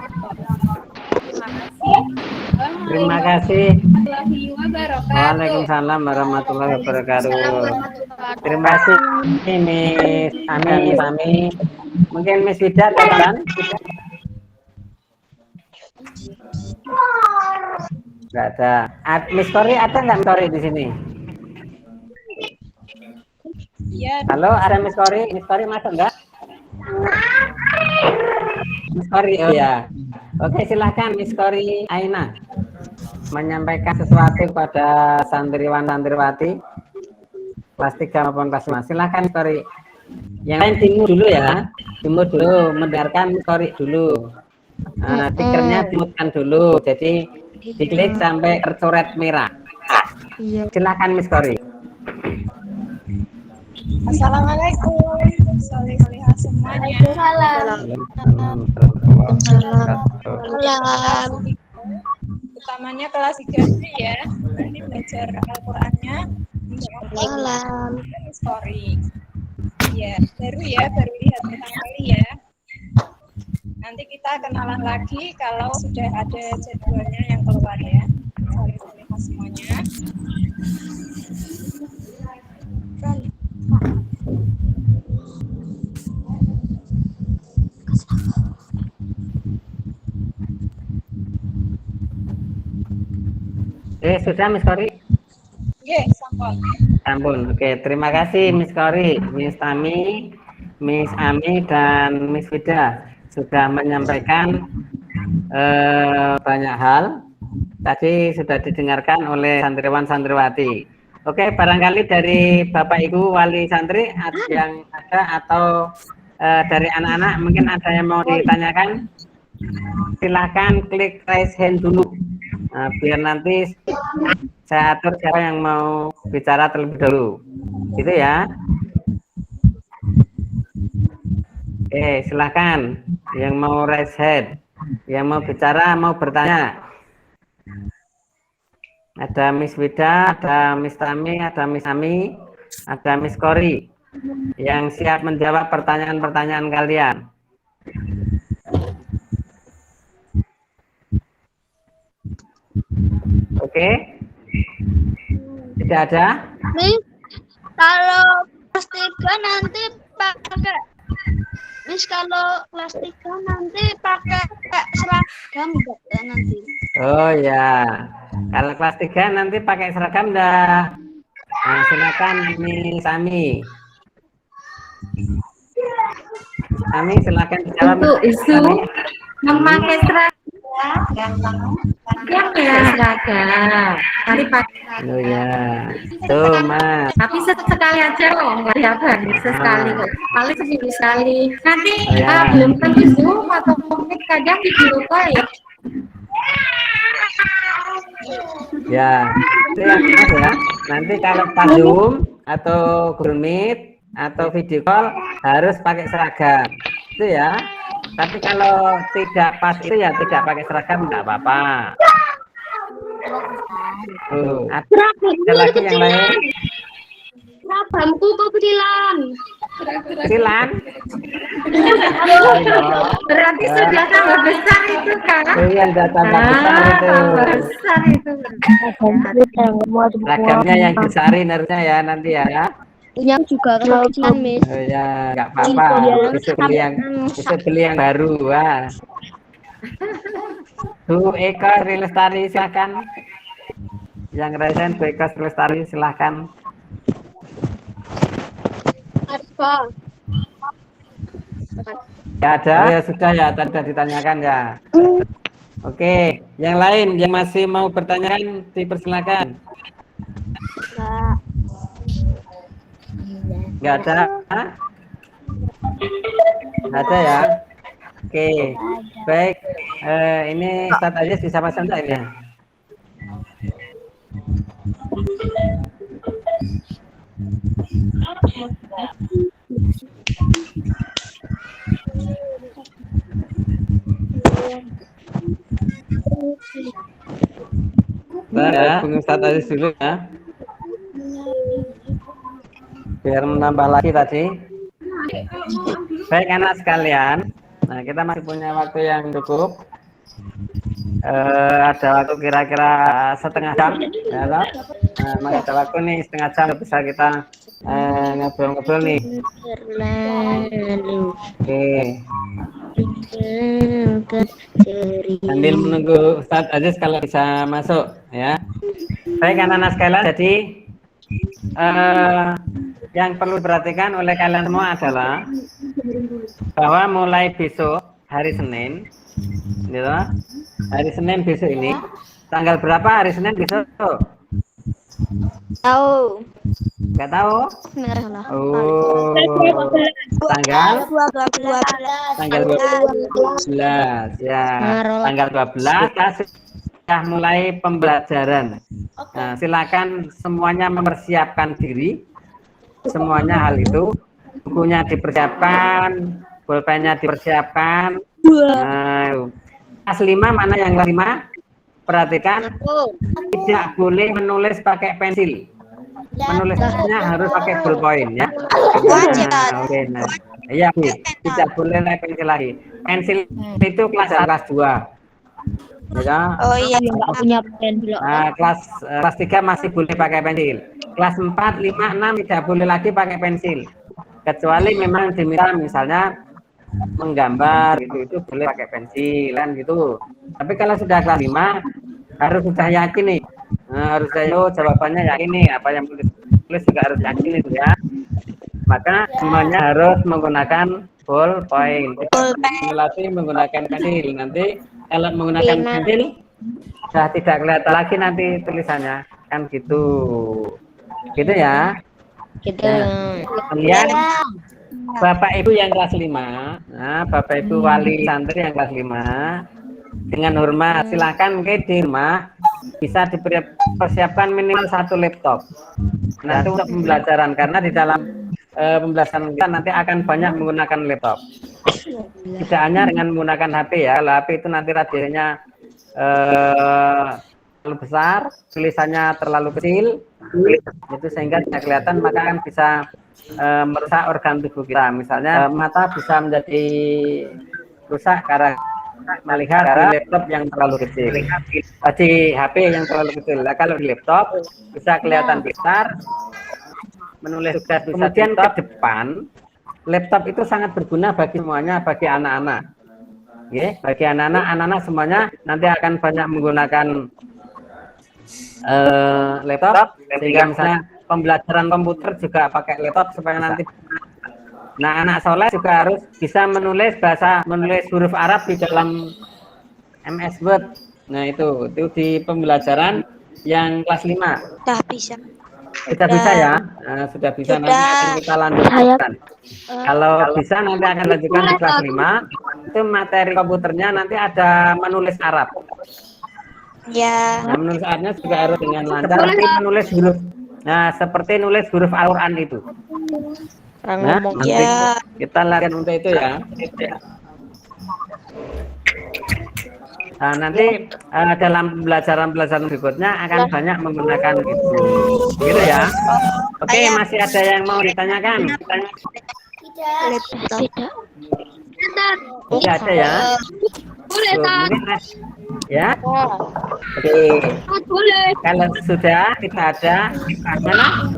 Terima kasih. Waalaikumsalam warahmatullahi wabarakatuh. Terima kasih Miss Sami. Mungkin Miss Wida, kapan? Nggak ada. Miss Kori ada nggak Miss Kori di sini? Iya. Halo, ada Miss Kori? Miss Kori masuk nggak? Miss Kori, oh ya. Oke, silakan Miss Kori Aina menyampaikan sesuatu kepada santriwan-santriwati kelas 3 maupun kelas 5. Silakan Miss Kori. Yang lain dimut dulu ya. Dimut dulu, mendengarkan Miss Kori dulu. Tikernya dimutkan dulu. Jadi diklik sampai tercoret merah. Iya. Silakan Miss Kori. Assalamualaikum. Soleh-solehah semuanya. Utamanya kelas 3 dulu ya. Ini belajar Al-Qur'annya. Insyaallah. Story. Ya, baru lihat pertama kali ya. Nanti kita kenalan lagi kalau sudah ada jadwalnya yang keluar ya. Soleh-solehah semuanya. Sudah Miss Kori? Oke, sampun. Ampun. Oke, terima kasih Miss Kori, Miss Tami, Miss Ami, dan Miss Vida sudah menyampaikan banyak hal. Tadi sudah didengarkan oleh santriwan-santriwati. Oke, barangkali dari Bapak Ibu wali santri yang ada atau dari anak-anak mungkin ada yang mau ditanyakan. Silahkan klik raise hand dulu. Biar nanti saya atur siapa yang mau bicara terlebih dahulu. Gitu ya. Silahkan yang mau raise hand, yang mau bicara, mau bertanya. Ada Miss Vida, ada Miss Tami, ada Miss Ami, ada Miss Kori yang siap menjawab pertanyaan-pertanyaan kalian. Oke? Tidak ada? Nih, kalau kelas 3 nanti pakai kalau kelas 3 nanti pakai seragam enggak ya nanti? Oh ya, kalau kelas 3 nanti pakai seragam dah. Nah, silakan Miss Ami. Ami silakan dijawab. Untuk isu memakai seragam seragam. Nanti pakai. Oh ya, tuh Mas. Tapi sekali aja loh, nggak tiap hari, sesekali kok. Paling seminggu sekali. Nanti belum tentu Zoom atau Meet, kadang video call ya. Ya, itu yang Mas ya. Nanti kalau pas Zoom atau Google Meet atau video call harus pakai seragam. Itu ya. Tapi kalau tidak pas itu ya tidak pakai seragam nggak apa-apa. Ada lagi yang lain? Seragamku kecilan. Kecilan? Berarti sudah tambah besar itu kan? Iya, sudah tambah besar itu. Tambah besar itu. Seragamnya yang besarin harusnya ya nanti ya. Yang juga kecilan, Miss. Oh ya, nggak apa-apa. Bisa beli yang baru. Wah. Bu Eka Lestari silakan. Yang resen Bu Eka Lestari silakan. Apa? Ya ada. Oh, ya sudah ya, tadi sudah ditanyakan ya. Oke, yang lain yang masih mau bertanya dipersilakan. Nggak ada? Nggak ada ya? Oke, baik. Ini Ustadz aja disapa saja ini ya. Nah, Ustadz Aziz dulu ya. Biar menambah lagi tadi. Baik anak sekalian, nah kita masih punya waktu yang cukup. Ada waktu kira-kira setengah jam, ya toh? Nah, masih ada waktu nih setengah jam bisa kita ngobrol-ngobrol nih. Oke. agar ceria. Sambil menunggu Ustadz Aziz kalau bisa masuk ya. Baik anak-anak sekalian, jadi yang perlu diperhatikan oleh kalian semua adalah bahwa mulai besok hari Senin, gitu, hari Senin besok ini, tanggal berapa hari Senin besok? Tahu. Nggak tahu? Merah. Oh, tanggal 12 ya. Tanggal 12 kita sudah mulai pembelajaran. Nah, silakan semuanya mempersiapkan diri. Semuanya hal itu. Bukunya dipersiapkan, pulpennya dipersiapkan. Nah, kelas 5 mana yang kelas 5? Perhatikan, tidak boleh menulis pakai pensil. Menulisnya harus pakai ballpoint ya. Nah, oke, nah. Iya, Bu. Tidak boleh pakai pensil lagi. Pensil itu kelas 2. Ya. Oh iya, nggak punya pensil. Nah, kelas 3 masih boleh pakai pensil. Kelas 4, 5, 6 tidak boleh lagi pakai pensil. Kecuali memang diminta misalnya menggambar gitu, itu boleh pakai pensil kan gitu. Tapi kalau sudah kelas 5 harus sudah yakin nih. Nah, harus saya jawabannya yakin nih, apa yang tulis juga harus yakin itu ya. Maka semuanya harus menggunakan ballpoint. Simulasi menggunakan pensil. Nanti kalau menggunakan pensil sudah tidak kelihatan lagi nanti tulisannya kan gitu. Gitu ya. Gitu. Nah, kemudian Bapak Ibu yang kelas 5, nah, Bapak Ibu wali santri yang kelas 5, dengan hormat silakan mungkin di rumah bisa dipersiapkan minimal 1 laptop. Nah, itu untuk pembelajaran karena di dalam pembelajaran kita nanti akan banyak menggunakan laptop. Tidak hanya dengan menggunakan HP ya. Kalau HP itu nanti radiusnya terlalu besar, tulisannya terlalu kecil, itu sehingga tidak kelihatan, maka akan bisa merusak organ tubuh kita. Misalnya mata bisa menjadi rusak karena melihat di laptop yang terlalu kecil, di HP yang terlalu kecil. Nah, kalau di laptop bisa kelihatan besar, menulis tugas bisa. Kemudian ke depan, laptop itu sangat berguna bagi semuanya, bagi anak-anak. Ya, bagi anak-anak semuanya nanti akan banyak menggunakan laptop, sehingga misalnya pembelajaran komputer juga pakai laptop supaya nanti. Nah, anak soleh juga harus bisa menulis huruf Arab di dalam MS Word. Nah, itu di pembelajaran yang kelas 5. Sudah bisa. Sudah bisa ya? Nah, sudah bisa. Nanti akan kita lanjutkan. Kalau bisa nanti akan lanjutkan di kelas 5. Itu materi komputernya nanti ada menulis Arab. Ya. Nah, menulis Arabnya juga harus dengan lancar. Seperti menulis huruf. Nah, seperti nulis huruf Al-Quran itu. Nah, nanti kita latihan untuk itu ya. Nah, nanti dalam pembelajaran berikutnya akan banyak menggunakan itu. Gitu ya. Oke, masih ada yang mau ditanyakan? Tidak ada ya? Boleh, Ya. Oke. Kalau sudah tidak ada, mana?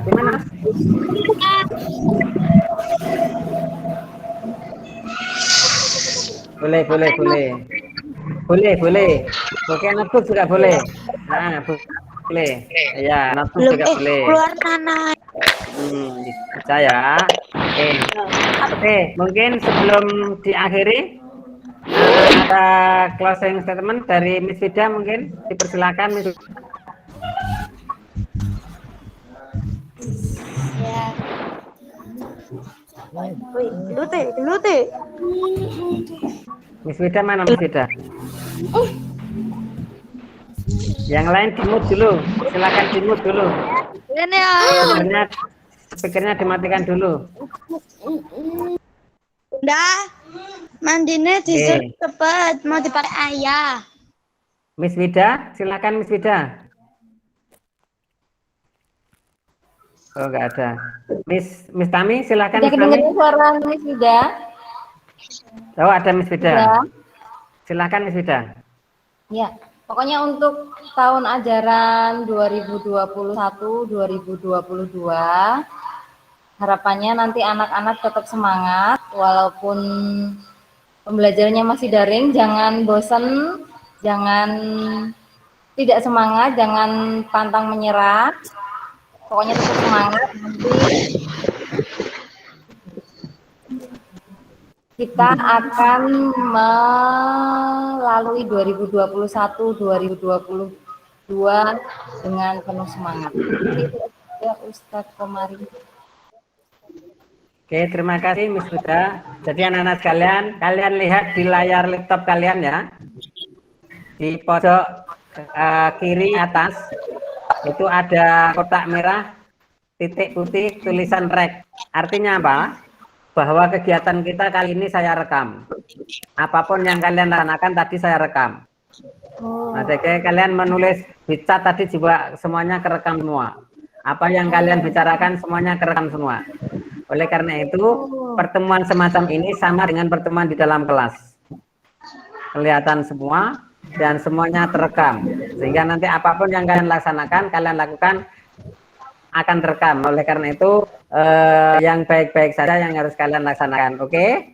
Gimana? Boleh. Oke, notebook juga boleh. Nah, boleh. Ya, notebook juga boleh. Keluar tanah. Bisa ya. Oke, mungkin sebelum diakhiri ada closing statement dari Miss Vida, mungkin dipersilakan Miss. Ya. Dulu teh. Miss Vida mana Miss Vida? Yang lain dimut dulu, silakan dimut dulu. Ini ya. Speakernya dimatikan dulu. Udah. Mandinya disuruh cepet, mau dipakai ayah. Miss Vida, silakan Miss Vida. Oh, enggak ada. Miss Tami, silakan Miss Tami. Dengerin suara Miss Vida. Oh, ada Miss Vida. Ya. Silakan Miss Vida. Ya, pokoknya untuk tahun ajaran 2021-2022 harapannya nanti anak-anak tetap semangat walaupun pembelajarannya masih daring, jangan bosan, jangan tidak semangat, jangan pantang menyerah. Pokoknya tetap semangat. Nanti kita akan melalui 2021-2022 dengan penuh semangat. Itu aja Ustadz Komari. Oke, terima kasih Miss Huda. Jadi anak-anak sekalian, kalian lihat di layar laptop kalian ya. Di pojok kiri atas itu ada kotak merah, titik putih, tulisan rek. Artinya apa? Bahwa kegiatan kita kali ini saya rekam. Apapun yang kalian lakukan tadi saya rekam. Nah, jadi kalian menulis bicara tadi juga semuanya kerekam semua. Apa yang kalian bicarakan semuanya kerekam semua. Oleh karena itu, pertemuan semacam ini sama dengan pertemuan di dalam kelas. Kelihatan semua dan semuanya terekam. Sehingga nanti apapun yang kalian laksanakan, kalian lakukan akan terekam. Oleh karena itu, yang baik-baik saja yang harus kalian laksanakan. Oke?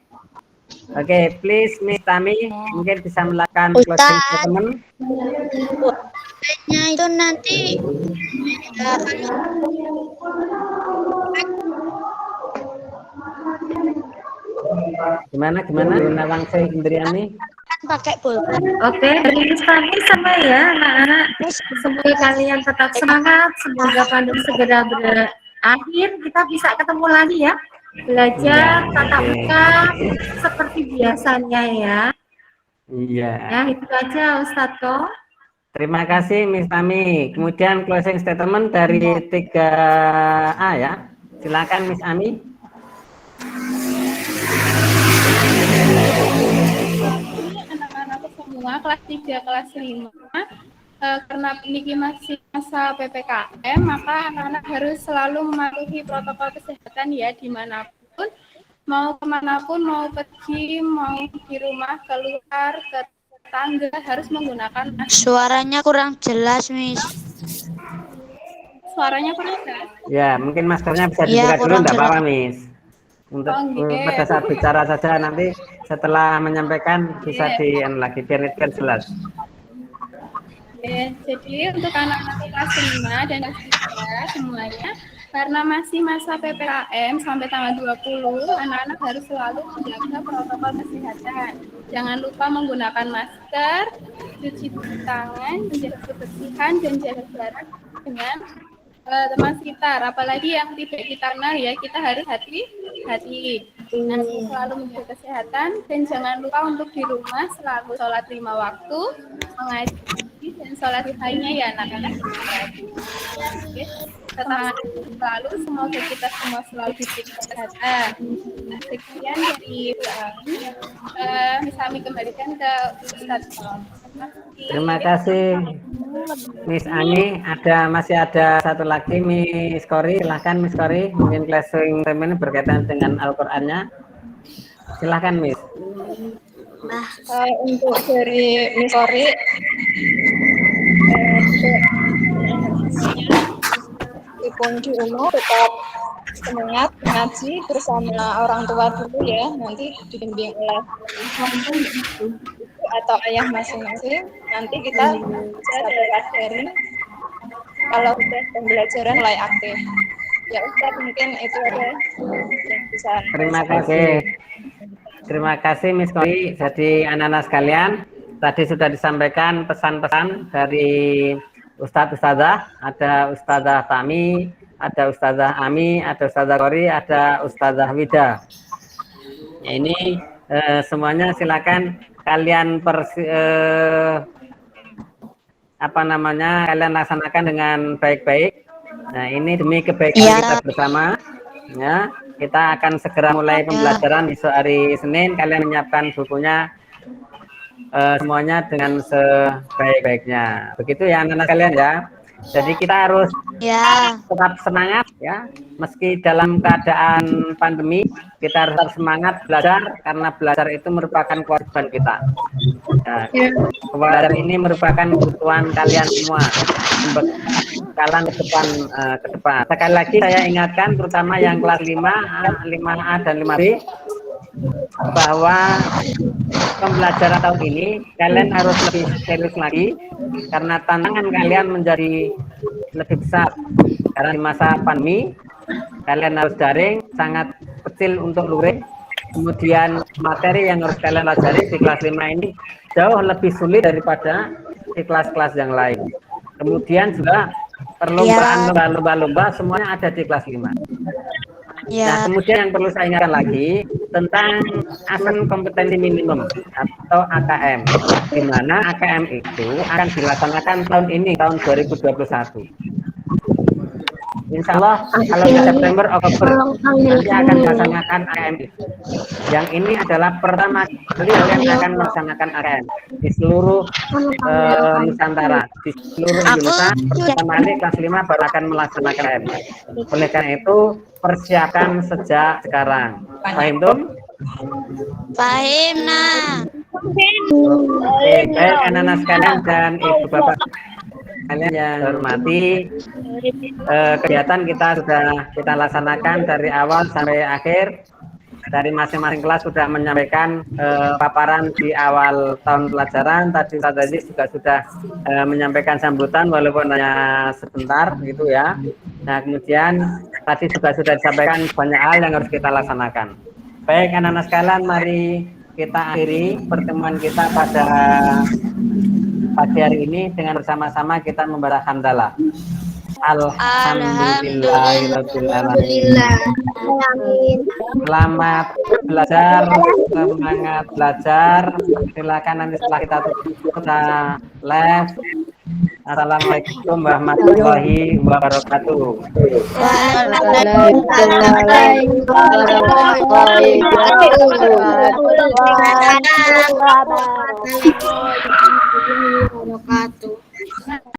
Oke, please Miss Tami, mungkin bisa melakukan closing statement. Itu nanti Gimana Nawang Seh Indriani? pakai pulpen. Oke, dari kami sama ya anak-anak. Semoga kalian tetap semangat. Semoga pandemi segera berakhir. Kita bisa ketemu lagi ya. Belajar tatap muka seperti biasanya ya. Iya. Ya, itu aja Ustadz Ko. Terima kasih Miss Tami. Kemudian closing statement dari 3A ya. Silakan Miss Ami. Anak-anakku semua kelas 3, kelas 5 karena ini masih masa PPKM, maka anak-anak harus selalu mematuhi protokol kesehatan ya dimanapun, mau kemanapun, mau pergi, mau di rumah, keluar, ke tetangga harus menggunakan masker. Suaranya kurang jelas, Miss. Suaranya kurang jelas? Ya, mungkin maskernya bisa Iya, dibuka dulu, kurang enggak apa-apa jelas. Miss. Untuk Oke. pada saat bicara saja, nanti setelah menyampaikan bisa di lagi biar jelas. Jadi untuk anak-anak kelas 5 dan kelas 3 semuanya, karena masih masa PPKM sampai tanggal 20, anak-anak harus selalu menjaga protokol kesehatan. Jangan lupa menggunakan masker, cuci tangan, menjaga kebersihan, dan jaga jarak dengan teman sekitar. Apalagi yang tidak kita kenal ya, kita harus hati-hati. Nah, selalu menjaga kesehatan, dan jangan lupa untuk di rumah selalu sholat 5 waktu, mengaji dan sholat lainnya ya anak-anak. Tetap selalu, semoga kita semua selalu diberi kesehatan. Nah, sekian dari kami. Kami kembalikan ke Ustadz. Terima kasih Miss Ani. Masih ada satu lagi Miss Kori. Silahkan Miss Kori, mungkin closing statement berkaitan dengan Al-Qur'annya. Silahkan Miss. Untuk dari Miss Kori, meskipun di rumah tetap semangat ngaji bersama orang tua dulu ya, nanti dibimbing oleh atau ayah masing-masing. Nanti kita bisa belajar daring kalau sudah pembelajaran mulai aktif. Ya Ustaz, mungkin itu aja yang bisa. Terima kasih Miss Kori. Jadi anak-anak sekalian, tadi sudah disampaikan pesan-pesan dari Ustadzah. Ada Ustadzah Tami, ada Ustadzah Ami, ada Ustadzah Kori, ada Ustadzah Wida. Ya, ini semuanya silakan kalian kalian laksanakan dengan baik-baik. Nah, ini demi kebaikan kita bersama. Ya, kita akan segera mulai pembelajaran besok hari Senin. Kalian menyiapkan bukunya semuanya dengan sebaik-baiknya. Begitu ya anak-anak kalian ya. Jadi kita harus tetap semangat ya, meski dalam keadaan pandemi kita harus tetap semangat belajar, karena belajar itu merupakan kewajiban kita. Nah, kewajiban ini merupakan kebutuhan kalian semua kalian ke depan. Sekali lagi saya ingatkan, terutama yang kelas 5A dan 5B, bahwa pembelajaran tahun ini kalian harus lebih serius lagi karena tantangan kalian menjadi lebih besar karena di masa pandemi kalian harus daring, sangat kecil untuk luring. Kemudian materi yang harus kalian pelajari di kelas 5 ini jauh lebih sulit daripada di kelas-kelas yang lain. Kemudian juga perlombaan lomba-lomba semuanya ada di kelas 5. Nah, kemudian yang perlu saya ingatkan lagi tentang ASEAN kompetensi minimum atau AKM, di mana AKM itu akan dilaksanakan tahun ini, tahun 2021. Insya Allah kalau di September, Oktober nanti akan dilaksanakan AKM itu. Yang ini adalah pertama kali kalian akan melaksanakan AKM di seluruh Nusantara, di seluruh Indonesia. Pertama kali kelas 5 baru akan melaksanakan AKM. Oleh karena itu persiapkan sejak sekarang. Paham tuh? Paham nah. Oke, baik anak-anak sekalian dan ibu bapak kalian yang hormati, kegiatan kita sudah kita laksanakan dari awal sampai akhir. Dari masing-masing kelas sudah menyampaikan paparan di awal tahun pelajaran. Tadi Ustaz Aziz juga sudah menyampaikan sambutan walaupun hanya sebentar gitu ya. Nah, kemudian tadi juga sudah disampaikan banyak hal yang harus kita laksanakan. Baik anak-anak sekalian, mari kita akhiri pertemuan kita pada pagi hari ini dengan bersama-sama kita membaca hamdalah. Alhamdulillahirobbilalamin. Selamat belajar, semangat belajar. Silakan nanti setelah kita tutup live. Assalamualaikum warahmatullahi wabarakatuh. Waalaikumsalam warahmatullahi wabarakatuh.